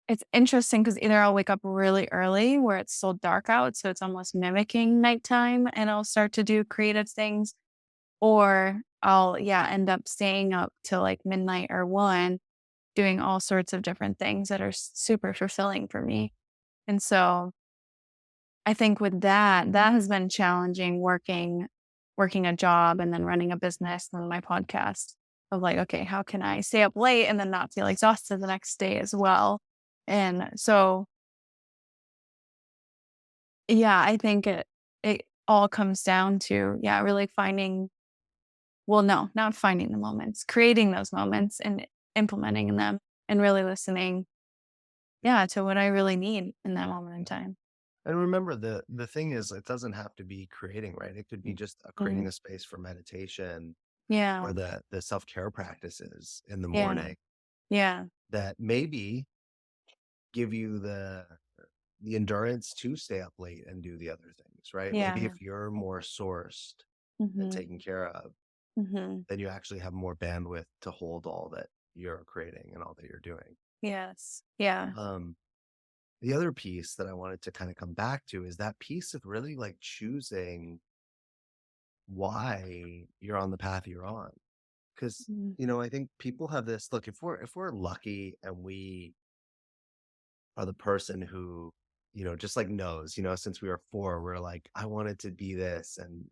it's interesting because either I'll wake up really early where it's still dark out, so it's almost mimicking nighttime, and I'll start to do creative things, or I'll, yeah, end up staying up till like midnight or 1 doing all sorts of different things that are super fulfilling for me. And so I think with that, that has been challenging working a job and then running a business and then my podcast of like, okay, how can I stay up late and then not feel exhausted the next day as well? And so, yeah, I think it all comes down to, yeah, really finding, well, no, not finding the moments, creating those moments and implementing them and really listening, yeah, to what I really need in that moment in time. And remember, the thing is, it doesn't have to be creating, right? It could be just creating Mhm. a space for meditation or Yeah. the self-care practices in the Yeah. morning Yeah. that maybe give you the endurance to stay up late and do the other things, right? Maybe Yeah. if you're more sourced and Mhm. taken care of, Mhm. then you actually have more bandwidth to hold all that you're creating and all that you're doing. Yes. Yeah. Um, the other piece that I wanted to kind of come back to is that piece of really like choosing why you're on the path you're on. Because, Mm. I think people have this look, if we're lucky and we are the person who, just like knows, since we were 4, we're like, I wanted to be this and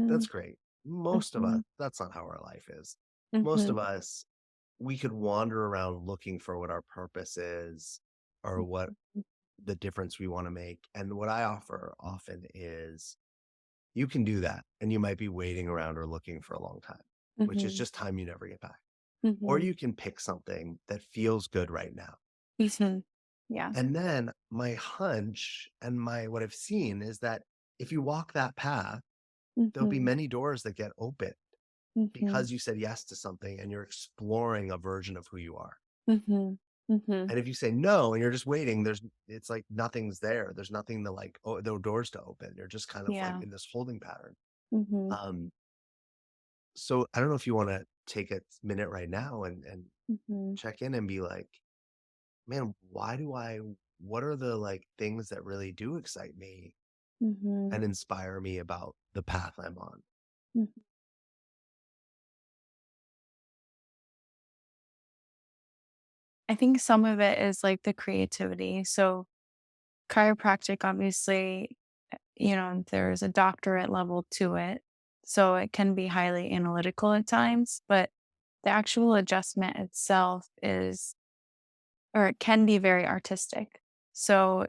that's Mhm. great. Most of us, Mhm. that's not how our life is. Most Mhm. of us, we could wander around looking for what our purpose is or what the difference we want to make. And what I offer often is you can do that and you might be waiting around or looking for a long time, which is Mhm. just time you never get back. Or Mhm. you can pick something that feels good right now. Mhm. Yeah. And then my hunch and my what I've seen is that if you walk that path, there'll be Mhm. many doors that get open Mhm. because you said yes to something and you're exploring a version of who you are. Mhm. Mhm. And if you say no and you're just waiting, it's like nothing's there. There's nothing to like, oh, there are doors to open. You're just kind of like Yeah. in this holding pattern. Mhm. Um, so I don't know if you want to take a minute right now and Mhm. check in and be like, man, what are the like things that really do excite me Mhm. and inspire me about the path I'm on? Mhm. I think some of it is like the creativity. So chiropractic, obviously, there's a doctorate level to it. So it can be highly analytical at times, but the actual adjustment itself is, or it can be very artistic. So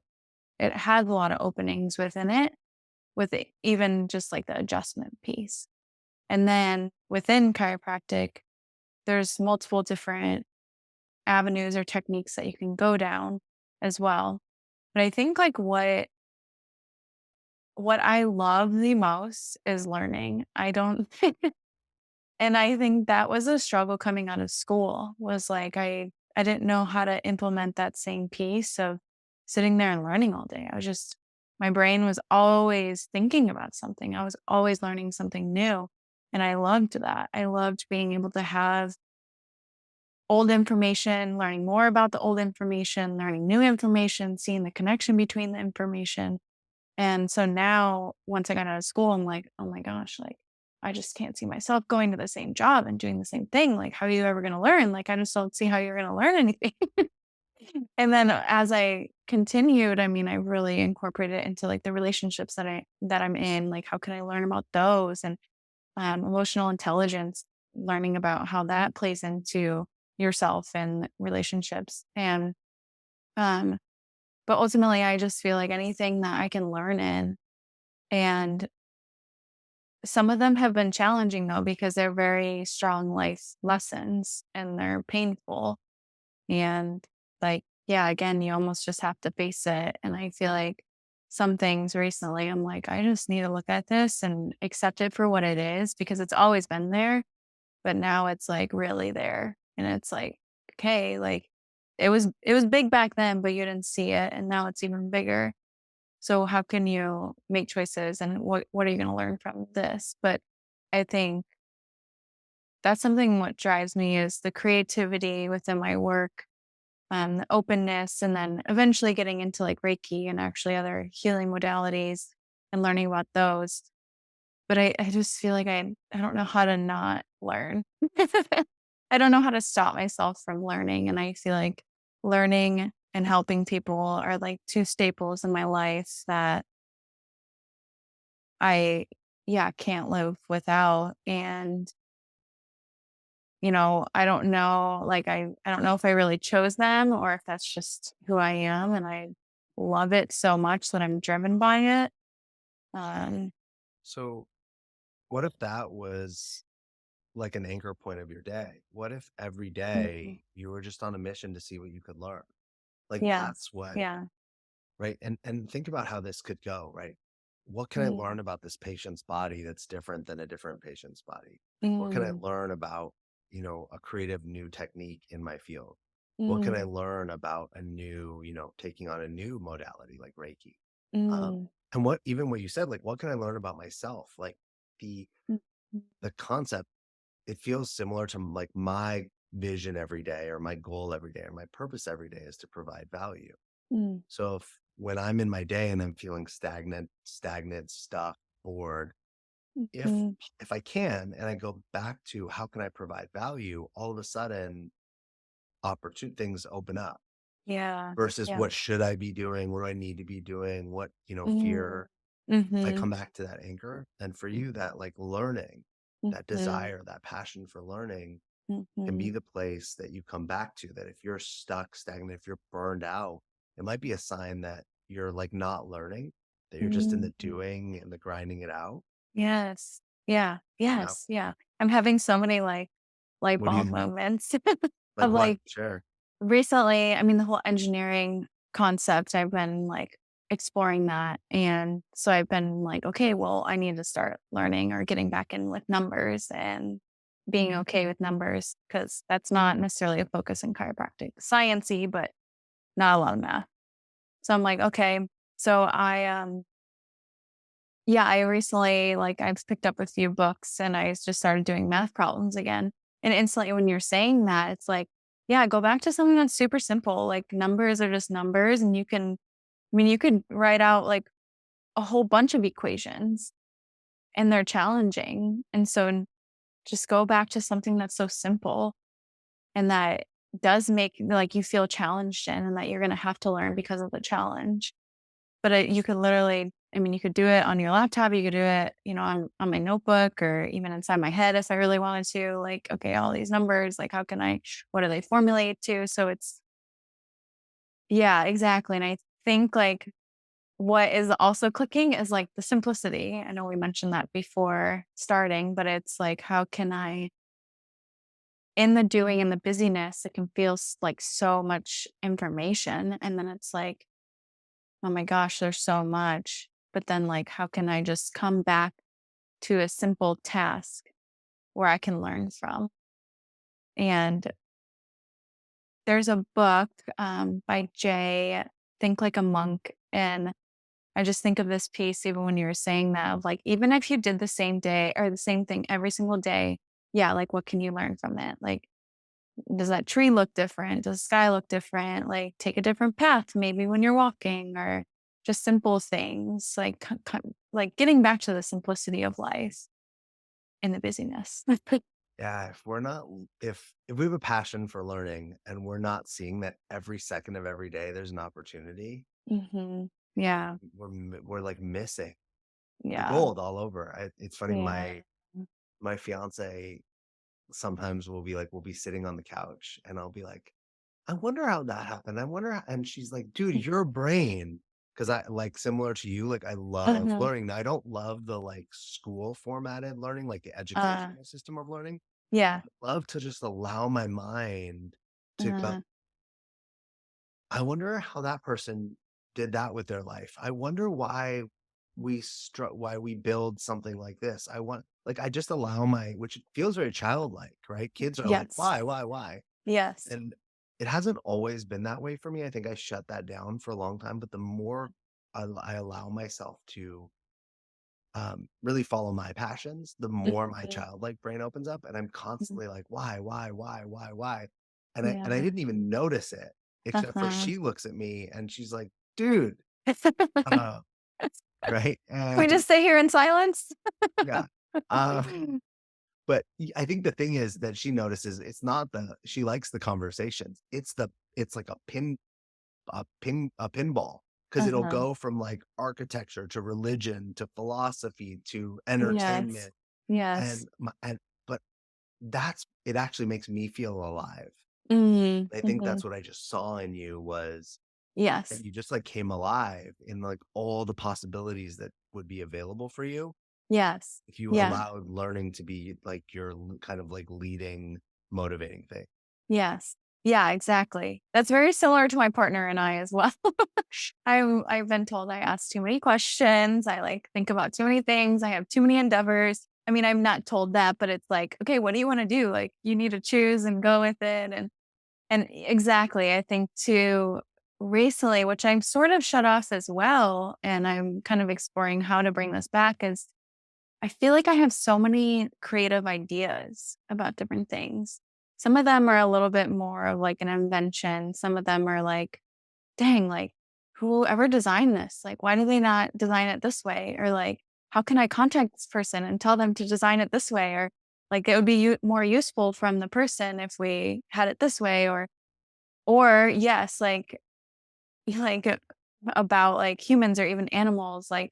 it has a lot of openings within it, with it, even just like the adjustment piece. And then within chiropractic, there's multiple different avenues or techniques that you can go down as well. But I think like what I love the most is learning. I don't and I think that was a struggle coming out of school, was like I didn't know how to implement that same piece of sitting there and learning all day. I was just, my brain was always thinking about something. I was always learning something new, and I loved that. I loved being able to have old information, learning more about the old information, learning new information, seeing the connection between the information. And so now, once I got out of school, I'm like, "Oh my gosh, like, I just can't see myself going to the same job and doing the same thing. Like, how are you ever gonna learn? Like, I just don't see how you're gonna learn anything." And then as I continued, I mean, I really incorporated it into, like, the relationships that I'm in, like, how can I learn about those? And, emotional intelligence, learning about how that plays into yourself and relationships. And, um, but ultimately, I just feel like anything that I can learn in, and some of them have been challenging though, because they're very strong life lessons and they're painful. And like, yeah, again, you almost just have to face it. And I feel like some things recently, I'm like, I just need to look at this and accept it for what it is, because it's always been there, but now it's like really there. And it's like, okay, like it was big back then, but you didn't see it. And now it's even bigger. So how can you make choices, and what are you going to learn from this? But I think that's something what drives me is the creativity within my work, the openness, and then eventually getting into like Reiki and actually other healing modalities and learning about those. But I just feel like I don't know how to not learn. I don't know how to stop myself from learning. And I feel like learning and helping people are like two staples in my life that I, yeah, can't live without. And, I don't know, like, I don't know if I really chose them or if that's just who I am. And I love it so much that I'm driven by it. Um, So, what if that was like an anchor point of your day? What if every mhm. day you were just on a mission to see what you could learn? Like Yeah. that's what, Yeah. right? And think about how this could go, right? What can I Mm, learn about this patient's body that's different than a different patient's body? What can I mm, learn about, a creative new technique in my field? What can I mm, learn about a new, taking on a new modality like Reiki? Um, mm. and even what you said, like, what can I learn about myself? Like the Mm, the concept, it feels similar to like my vision every day or my goal every day or my purpose every day is to provide value. mm, So if when I'm in my day and I'm feeling stagnant, stuck, bored, if mhm. if I can and I go back to how can I provide value, all of a sudden opportune things open up Yeah, versus yeah. what should I be doing? What do I need to be doing? What, Mm. fear. If I come Mhm, back to that anchor, and for you, that like learning, that mhm, desire, that passion for learning can be mhm, the place that you come back to. That if you're stuck, stagnant, if you're burned out, it might be a sign that you're like not learning, that you're just in the mm. doing and the grinding it out. Yes. Yeah, Yeah. yes, yeah. I'm having so many, like, light What do you bulb think? moments Like of, what? like, Sure. recently, I mean, the whole engineering concept, I've been, like, exploring that, and so I've been like, "Okay, well, I need to start learning or getting back in with numbers and being okay with numbers because that's not necessarily a focus in chiropractic. Science-y, but not a lot of math. So I'm like, "Okay." So yeah, I recently, like, I've picked up a few books and I just started doing math problems again. And instantly when you're saying that, it's like, yeah, go back to something that's super simple. Like numbers are just numbers and you could write out like a whole bunch of equations and they're challenging. And so just go back to something that's so simple and that does make like you feel challenged in and that you're going to have to learn because of the challenge. But you could literally I mean, you could do it on your laptop, you could do it, on my notebook or even inside my head if I really wanted to, like, okay, all these numbers, like, what do they formulate to? So it's yeah, exactly, and I think, like, what is also clicking is, like, the simplicity. I know we mentioned that before starting, but it's like, how can I in the doing and the busyness, it can feel like so much information, and then it's like, oh my gosh, there's so much. But then, like, how can I just come back to a simple task where I can learn from? And there's a book by Jay, Think Like a Monk. And I just think of this piece, even when you were saying that, of like, even if you did the same day or the same thing every single day, yeah, like, what can you learn from it? Like, does that tree look different? Does the sky look different? Like, take a different path maybe when you're walking or just simple things like getting back to the simplicity of life in the busyness. Yeah. If we're not, if we have a passion for learning and we're not seeing that every second of every day, there's an opportunity. Mhm. Yeah. We're like missing the Yeah. gold all over. It's funny. Yeah. My fiance sometimes will be like, we'll be sitting on the couch and I'll be like, I wonder how that happened. I wonder how, and she's like, dude, your brain. Cause I like similar to you, like I love Uh-huh. learning. Now I don't love the like school formatted learning, like the Uh, educational system of learning. yeah. Love to just allow my mind to go. Uh, I wonder how that person did that with their life. I wonder why why we build something like this. I want like I just allow my which feels very childlike, right? Kids are like, yes. why? Yes. And it hasn't always been that way for me. I think I shut that down for a long time, but the more I allow myself to really follow my passions, the more my Mhm. childlike brain opens up, and I'm Mhm. constantly like, why? And I Yeah. didn't even notice it, except for Uh-huh. she looks at me and she's like, dude, uh, right? We And just stay here in silence? yeah. Uh, but I think the thing is that she notices it's not she likes the conversations. It's like a pinball because it'll Uh-huh. go from like architecture to religion to philosophy to Yes. entertainment Yes. and but that's it actually makes me feel alive. Mhm. I think Mhm. that's what I just saw in you was that Yes. you just like came alive in like all the possibilities that would be available for you Yes. if you Yeah. allowed learning to be like your kind of like leading motivating thing. Yes. Yeah, exactly. That's very similar to my partner and I as well. I've been told I ask too many questions. I like think about too many things. I have too many endeavors. I mean, I'm not told that, but it's like, okay, what do you want to do? Like you need to choose and go with it. And exactly. I think too recently, which I'm sort of shut off as well, and I'm kind of exploring how to bring this back is I feel like I have so many creative ideas about different things. Some of them are a little bit more of like an invention. Some of them are like, dang, like whoever designed this? Like, why do they not design it this way? Or like, how can I contact this person and tell them to design it this way? Or like, it would be more useful from the person if we had it this way. Or yes, like about like humans or even animals. Like,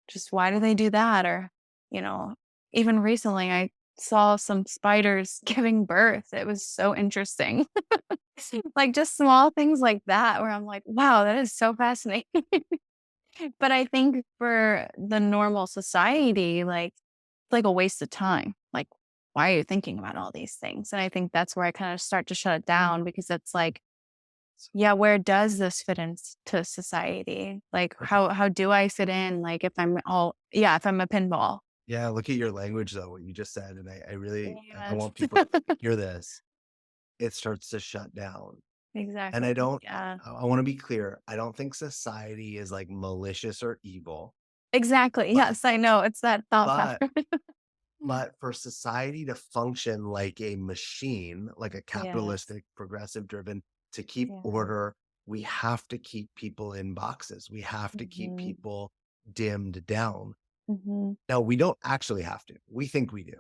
just why do they do that? Or, you know, even recently I saw some spiders giving birth. It was so interesting. Like just small things like that where I'm like, wow, that is so fascinating. But I think for the normal society, like it's like a waste of time. Like, why are you thinking about all these things? And I think that's where I kind of start to shut it down because it's like, yeah, where does this fit into society? Like how do I fit in? Like if I'm all yeah, if I'm a pinball. Yeah, look at your language though, what you just said, and I really I Yes. want people to hear this. It starts to shut down. And I Exactly. don't Yeah. I wanna be clear, I don't think society is, like, malicious or evil, Exactly. but Yes, I know. It's that thought but pattern. but for society to function like a machine, like a Yes. capitalistic, progressive driven to keep Yeah. order, we have to keep people in boxes. We have to keep Mhm. people dimmed down. Mhm. No, we don't actually have to. We think we do.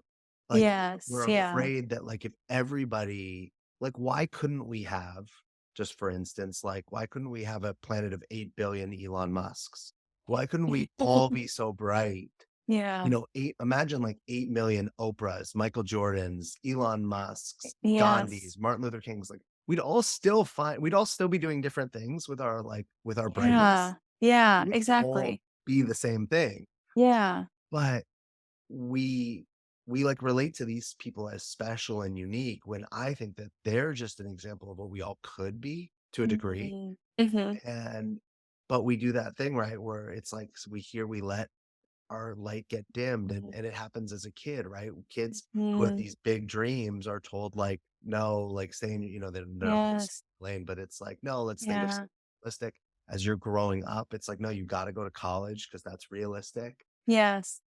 Like, Yes. we're Yeah. afraid that, like, if everybody like, why couldn't we have, just for instance, like, why couldn't we have a planet of 8 billion Elon Musks? Why couldn't we all be so bright? Yeah. 8 imagine, like, 8 million Oprahs, Michael Jordans, Elon Musks, Yes. Gandhis, Martin Luther Kings, like, we'd all still be doing different things with our, like with our brightness. Yeah. Yeah, We'd all exactly. be the same thing, Yeah. but we like relate to these people as special and unique when I think that they're just an example of what we all could be to a degree. Mhm. Mhm. And but we do that thing, right? Where it's like we let our light get dimmed Mhm. and it happens as a kid, right? Kids who have Mhm. these big dreams are told like, no, like staying, they're not always Yes. lane, but it's like, no, let's think of Yeah. something realistic. As you're growing up, it's like, no, you got to go to college because that's realistic. Yes.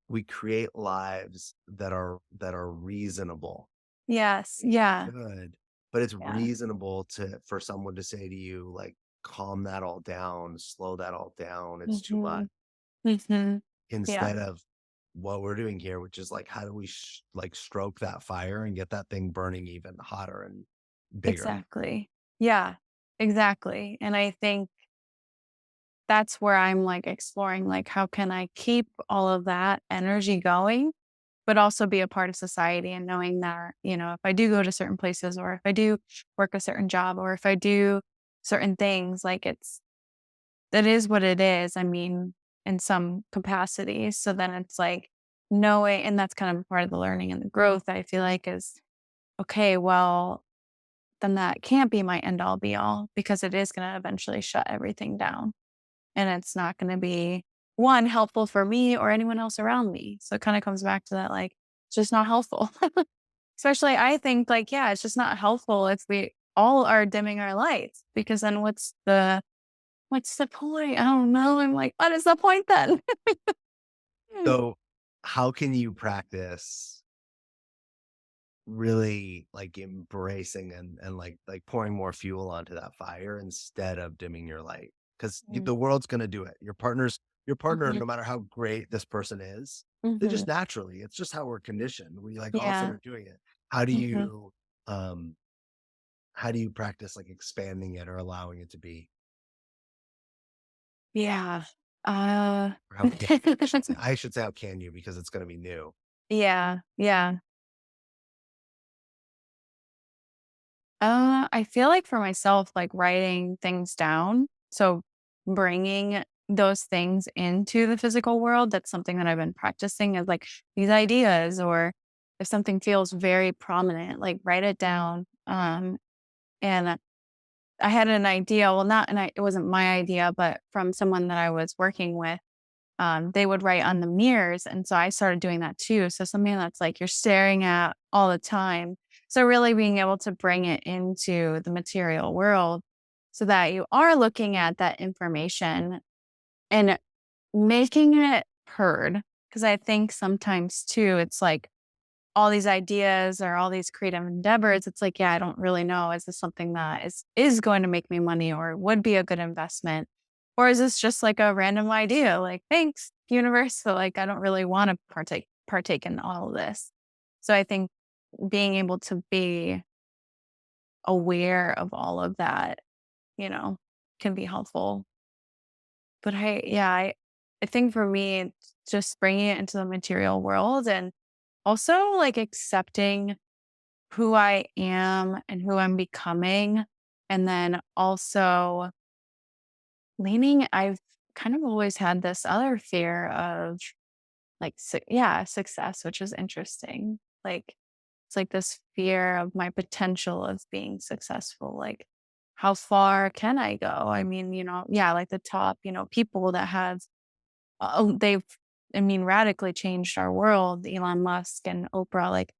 We create lives that are reasonable. Yes. Yeah. Good. But it's Yeah. reasonable for someone to say to you, like, calm that all down, slow that all down. It's too much. Mhm. Mhm. Yeah. Instead of what we're doing here, which is like, how do we like stroke that fire and get that thing burning even hotter and bigger? Exactly. Yeah. Exactly. And I think that's where I'm like exploring like how can I keep all of that energy going but also be a part of society and knowing that, if I do go to certain places or if I do work a certain job or if I do certain things, like that is what it is. I mean, in some capacity. So then it's like knowing, and that's kind of part of the learning and the growth I feel like is okay, well, then that can't be my end all be all because it is going to eventually shut everything down. And it's not going to be one helpful for me or anyone else around me. So it kind of comes back to that, like, it's just not helpful. Especially, I think, like, yeah, it's just not helpful if we all are dimming our lights because then what's the point? I don't know. I'm like, what is the point then? So, how can you practice really, like, embracing and, like, pouring more fuel onto that fire instead of dimming your light? 'Cause Mm, the world's gonna do it. Your partner, mhm, no matter how great this person is, they mhm. just naturally it's just how we're conditioned. We, like, often Yeah. are doing it. How do Mhm. you, um how do you practice, like, expanding it or allowing it to be? Yeah. Uh, Or how can I should say how can you because it's gonna be new. yeah, yeah. I feel like for myself, like writing things down, so bringing those things into the physical world, that's something that I've been practicing is like these ideas, or if something feels very prominent, like write it down. And I had an idea, well, not, and it wasn't my idea, but from someone that I was working with. They would write on the mirrors, and so I started doing that too. So something that's like you're staring at all the time. So really being able to bring it into the material world so that you are looking at that information and making it heard. Because I think sometimes too, it's like all these ideas or all these creative endeavors, it's like, yeah, I don't really know. Is this something that is going to make me money or would be a good investment? Or is this just like a random idea? Like, thanks, universe. So like I don't really want to partake in all of this. So I think being able to be aware of all of that, you know, can be helpful. But I think for me, it's just bringing it into the material world and also like accepting who I am and who I'm becoming. And then also I've kind of always had this other fear of like, success, which is interesting. Like, it's like this fear of my potential of being successful. Like, how far can I go? I mean, yeah, like the top, people that have they've, I mean, radically changed our world, Elon Musk and Oprah. Like,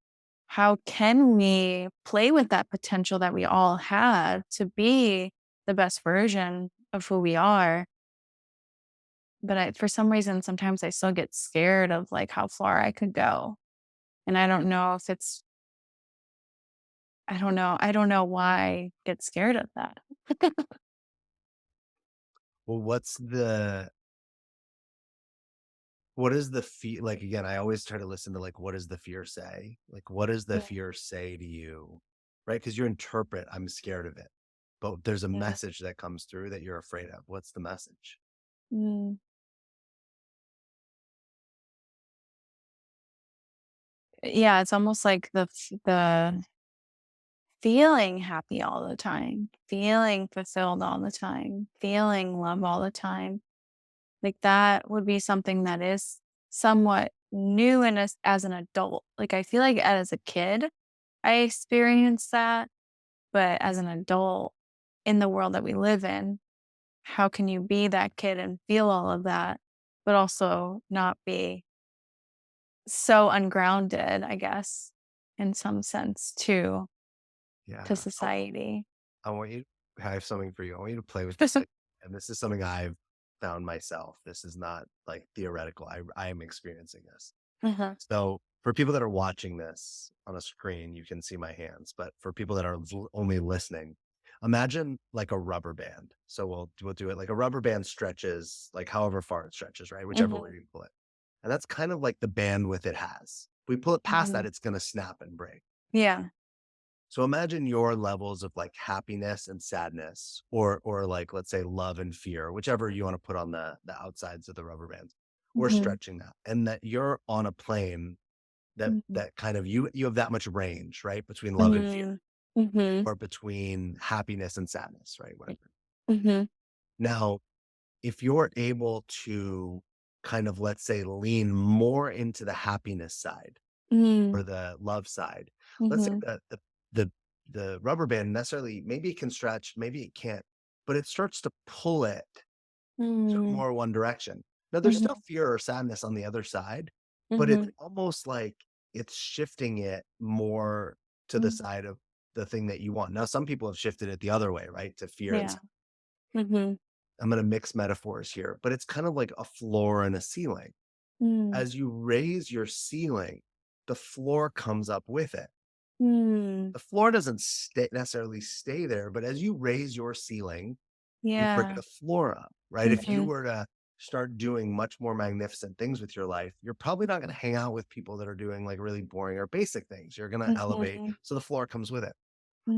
how can we play with that potential that we all have to be the best version of who we are? But for some reason, sometimes I still get scared of like how far I could go. And I don't know if it's, I don't know. I don't know why I get scared of that. Well, what is the fear? Like, again, I always try to listen to, like, what does the fear say? Like, what does the Yeah. fear say to you? Right? Because you interpret, I'm scared of it. But there's a Yeah. message that comes through that you're afraid of. What's the message? Mm. Yeah, it's almost like the feeling happy all the time, feeling fulfilled all the time, feeling love all the time. Like that would be something that is somewhat new in us as an adult. Like I feel like as a kid, I experienced that, but as an adult in the world that we live in, how can you be that kid and feel all of that, but also not be so ungrounded, I guess, in some sense too, to Yeah. society. I want you I have something for you. I want you to play with this, like, and this is something I've found myself. This is not like theoretical. I am experiencing this. Uh-huh. So for people that are watching this on a screen, you can see my hands, but for people that are only listening, imagine like a rubber band. So we'll do it like a rubber band stretches, like however far it stretches, right? Whichever way Mhm, you pull it. And that's kind of like the bandwidth it has. If we pull it past that, mhm. it's going to snap and break. Yeah. So imagine your levels of like happiness and sadness, or like let's say love and fear, whichever you want to put on the outsides of the rubber bands. We're Mhm, stretching that, and that you're on a plane mhm, that kind of you have that much range, right, between love and fear, mhm, mhm, or between happiness and sadness, right, whatever. mhm, Now, if you're able to kind of, let's say, lean more into the happiness side mhm, or the love side, let's say mhm, that the rubber band necessarily maybe it can stretch, maybe it can't, but it starts to pull it to mhm, more one direction. Now there's mhm, still fear or sadness on the other side, but it's mhm, almost like it's shifting it more to the mhm. side of the thing that you want. Now some people have shifted it the other way, right? To fear and Yeah. Mhm, I'm going to mix metaphors here, but it's kind of like a floor and a ceiling. Mm. As you raise your ceiling, the floor comes up with it. Mm. The floor doesn't necessarily stay there, but as you raise your ceiling, you bring Yeah. the floor up, right? If you Mhm. were to start doing much more magnificent things with your life, you're probably not going to hang out with people that are doing like really boring or basic things. You're going to elevate. Mhm. So the floor comes with it.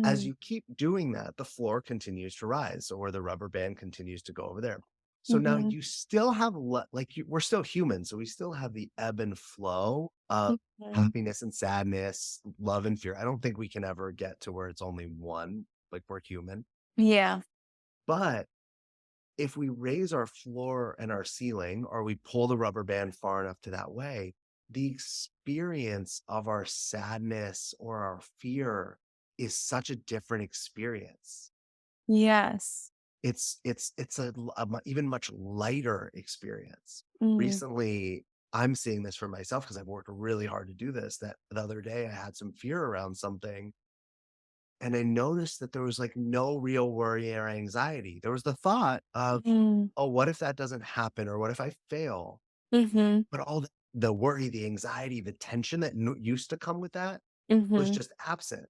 As Mm. you keep doing that, the floor continues to rise. So where the rubber band continues to go over there. So now Mhm. you still have we're still human, so we still have the ebb and flow of Mhm. happiness and sadness, love and fear. I don't think we can ever get to where it's only one, like we're human. Yeah. But if we raise our floor and our ceiling, or we pull the rubber band far enough to that way, the experience of our sadness or our fear is such a different experience. Yes. It's even much lighter experience. Mm. Recently, I'm seeing this for myself because I've worked really hard to do this. That the other day I had some fear around something, and I noticed that there was like no real worry or anxiety. There was the thought of, Mm. oh, what if that doesn't happen, or what if I fail? Mhm. But all the worry, the anxiety, the tension that used to come with that was Mhm. just absent.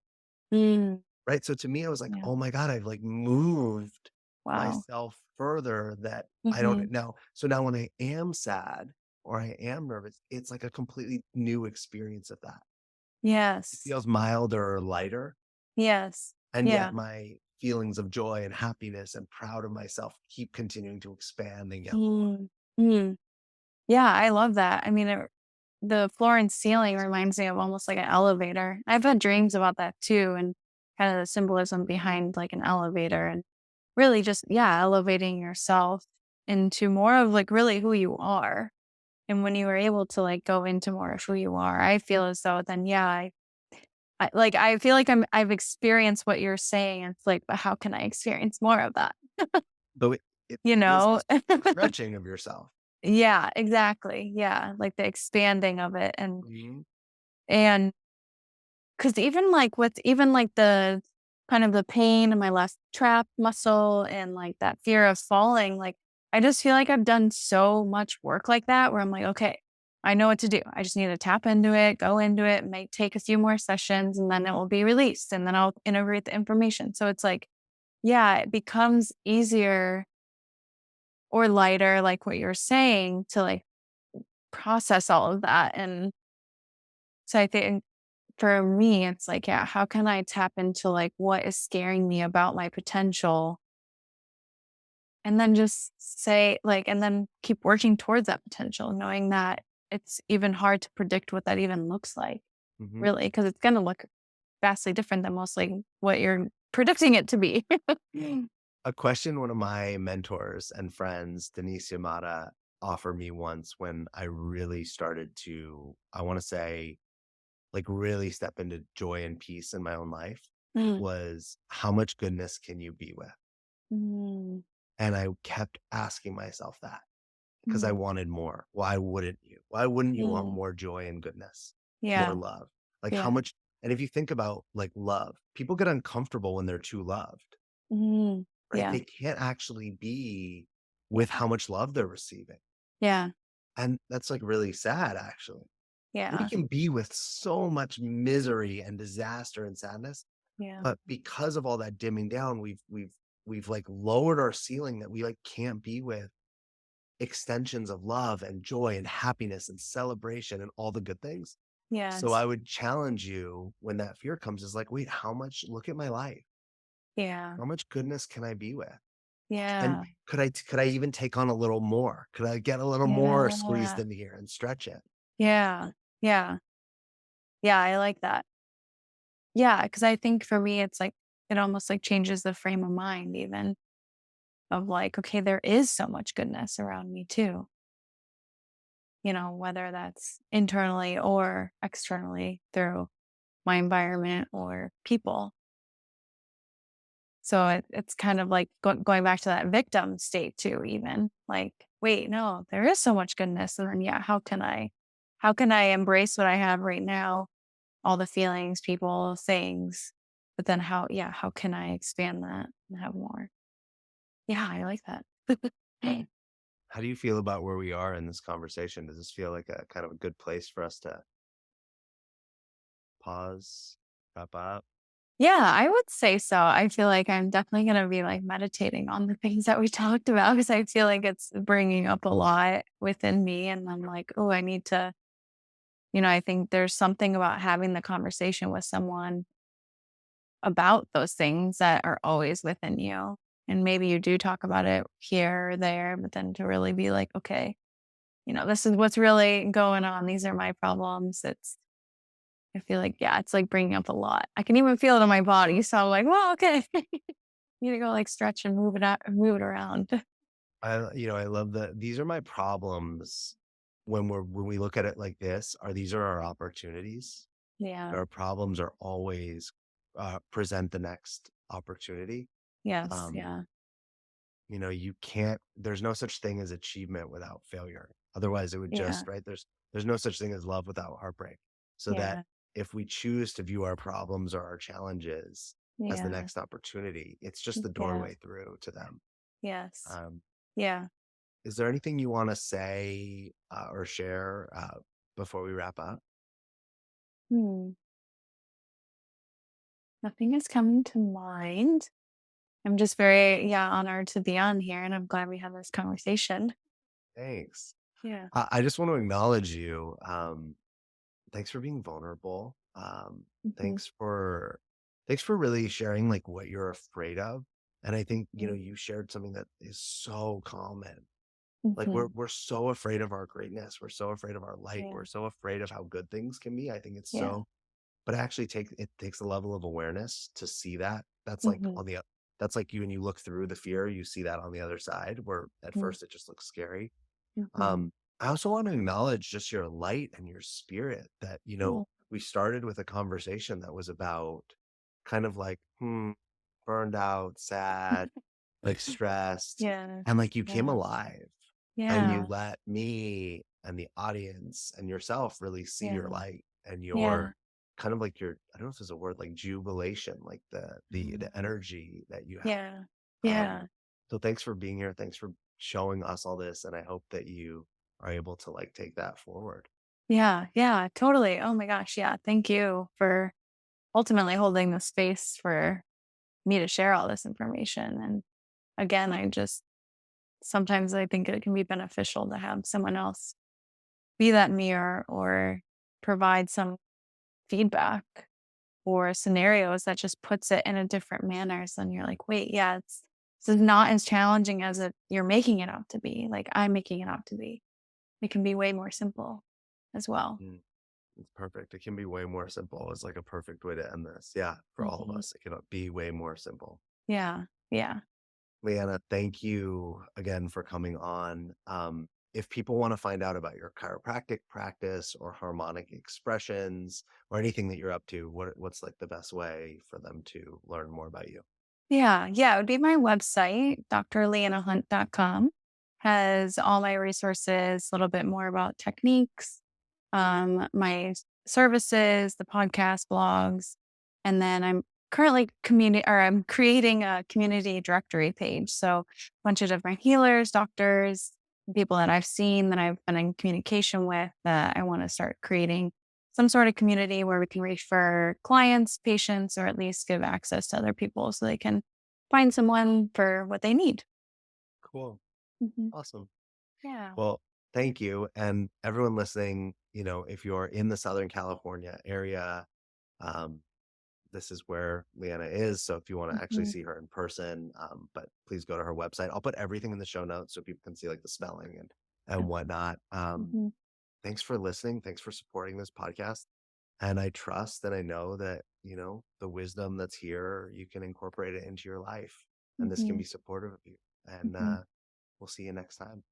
Mm. Right? So to me, I was like, Yeah. "Oh my god, I've, like, moved Wow. myself further that I don't Mhm. now." So now when I am sad or I am nervous, it's like a completely new experience of that. It Yes. feels milder or lighter, Yes. and yet Yeah. my feelings of joy and happiness and proud of myself keep continuing to expand and get more. Mm. Mm. Yeah, I love that. I mean, the floor and ceiling reminds me of almost like an elevator. I've had dreams about that too, and kind of the symbolism behind like an elevator and really just, yeah, elevating yourself into more of like really who you are. And when you were able to like go into more of who you are, I feel as though then, yeah, I feel like I've experienced what you're saying. It's like, but how can I experience more of that? So it You is know? this stretching of yourself. Yeah, exactly. Yeah, like the expanding of it Mhm. and 'cause even, like, with even, like, the kind of the pain in my left trap muscle and, like, that fear of falling, like, I just feel like I've done so much work like that where I'm like, "Okay, I know what to do. I just need to tap into it, go into it, may take a few more sessions, and then it will be released, and then I'll integrate the information." So it's like, yeah, it becomes easier or lighter, like what you're saying, to, like, process all of that, and so I think for me, it's like, yeah, how can I tap into like what is scaring me about my potential? And then just say, like, and then keep working towards that potential, knowing that it's even hard to predict what that even looks like, Mhm. really, because it's going to look vastly different than most like what you're predicting it to be. A question one of my mentors and friends, Denise Yamada, offered me once when I really started to, I want to say, like really step into joy and peace in my own life Mm. was how much goodness can you be with? Mm. And I kept asking myself that because I Mm. wanted more. Why wouldn't you? Why wouldn't you want Mm. more joy and goodness, more Yeah. love? Like how Yeah. much, and if you think about like love, people get uncomfortable when they're too loved, Mm. right? Yeah. They can't actually be with how much love they're receiving. Yeah. And that's like really sad, actually. We Yeah. can be with so much misery and disaster and sadness, Yeah. but because of all that dimming down, we've like lowered our ceiling that we like can't be with extensions of love and joy and happiness and celebration and all the good things. So Yes. I would challenge you when that fear comes is like, wait, how much look at my life. Yeah. How much goodness can I be with? And Yeah. could I even take on a little more? Could I get a little more squeezed Yeah. in here and stretch it? Yeah. Yeah. Yeah, I like that. Yeah, because I think for me, it's like it almost like changes the frame of mind even of like, okay, there is so much goodness around me too. Whether that's internally or externally through my environment or people. So it's kind of like going back to that victim state too, even like, wait, no, there is so much goodness. And then, yeah, how can I embrace what I have right now, all the feelings, people, things, but then how can I expand that and have more? Yeah, I like that. How do you feel about where we are in this conversation? Does this feel like a kind of a good place for us to pause, wrap up? Yeah, I would say so. I feel like I'm definitely gonna be, like, meditating on the things that we talked about because I feel like it's bringing up a lot within me, and I'm like, "Oh, I need to." I think there's something about having the conversation with someone about those things that are always within you, and maybe you do talk about it here or there, but then to really be like, "Okay, this is what's really going on. These are my problems." I feel like, yeah, it's, like, bringing up a lot. I can even feel it in my body, so I'm like, "Well, okay." Need to go, like, stretch and move it around. I love that these are my problems when we look at it like this, these are our opportunities. Yeah. Our problems are always present the next opportunity. Yes, Um, yeah. you can't there's no such thing as achievement without failure. Otherwise it would Yeah. just right there's no such thing as love without heartbreak. So that Yeah. if we choose to view our problems or our challenges as the Yeah. next opportunity, it's just the Yeah. doorway through to them. Yes. Um, Yeah. is there anything you want to say or share before we wrap up? Hmm. Nothing is coming to mind. I'm just very, yeah, honored to be on here, and I'm glad we had this conversation. Thanks. Yeah. I just want to acknowledge you. Thanks for being vulnerable. Mhm. Thanks for thanks for really sharing like what you're afraid of. And I think, Mhm. you shared something that is so common. Like we're Mhm. we're so afraid of our greatness. We're so afraid of our light. Yeah. We're so afraid of how good things can be. I think it's Yeah. so but actually it takes a level of awareness to see that. That's like Mhm. that's like you when you look through the fear, you see that on the other side where at Mhm. first it just looks scary. Mhm. um, I also want to acknowledge just your light and your spirit that, Oh, we started with a conversation that was about kind of like, burned out, sad, like stressed, and yes. like you came Yeah. alive and you Yeah. let me and the audience and yourself really see your Yeah. light and Yeah. your kind of like your, I don't know if there's a word like jubilation, like the Mhm. energy that you have. Yeah. Um, Yeah. so thanks for being here. Thanks for showing us all this. And I hope that you are able to like take that forward. Yeah. Yeah. Totally. Oh my gosh. Yeah. Thank you for ultimately holding the space for me to share all this information. And again, I just sometimes I think it can be beneficial to have someone else be that mirror or provide some feedback or scenarios that just puts it in a different manner. So then you're like, wait, yeah, this is not as challenging as you're making it out to be. Like I'm making it out to be. It can be way more simple as well. Mm, it's perfect. It can be way more simple. It's like a perfect way to end this. Yeah. For all of Mhm. us, it can be way more simple. Yeah. Yeah. Leanna, thank you again for coming on. If people want to find out about your chiropractic practice or harmonic expressions or anything that you're up to, what's like the best way for them to learn more about you? Yeah, yeah, it would be my website, drliannahunt.com. Has all my resources, a little bit more about techniques, my services, the podcast blogs, and then I'm creating a community directory page. So a bunch of different healers, doctors, people that I've seen that I've been in communication with that I want to start creating some sort of community where we can refer clients, patients, or at least give access to other people so they can find someone for what they need. Cool. Mhm. Awesome. Yeah. Well, thank you. And everyone listening, if you're in the Southern California area, um, this is where Leanna is. So if you want to actually Mhm. see her in person, but please go to her website. I'll put everything in the show notes so people can see like the spelling and Okay. whatnot. Mhm. Thanks for listening. Thanks for supporting this podcast. And I trust and I know that, the wisdom that's here, you can incorporate it into your life and this can Mhm. be supportive of you. And Mhm. we'll see you next time.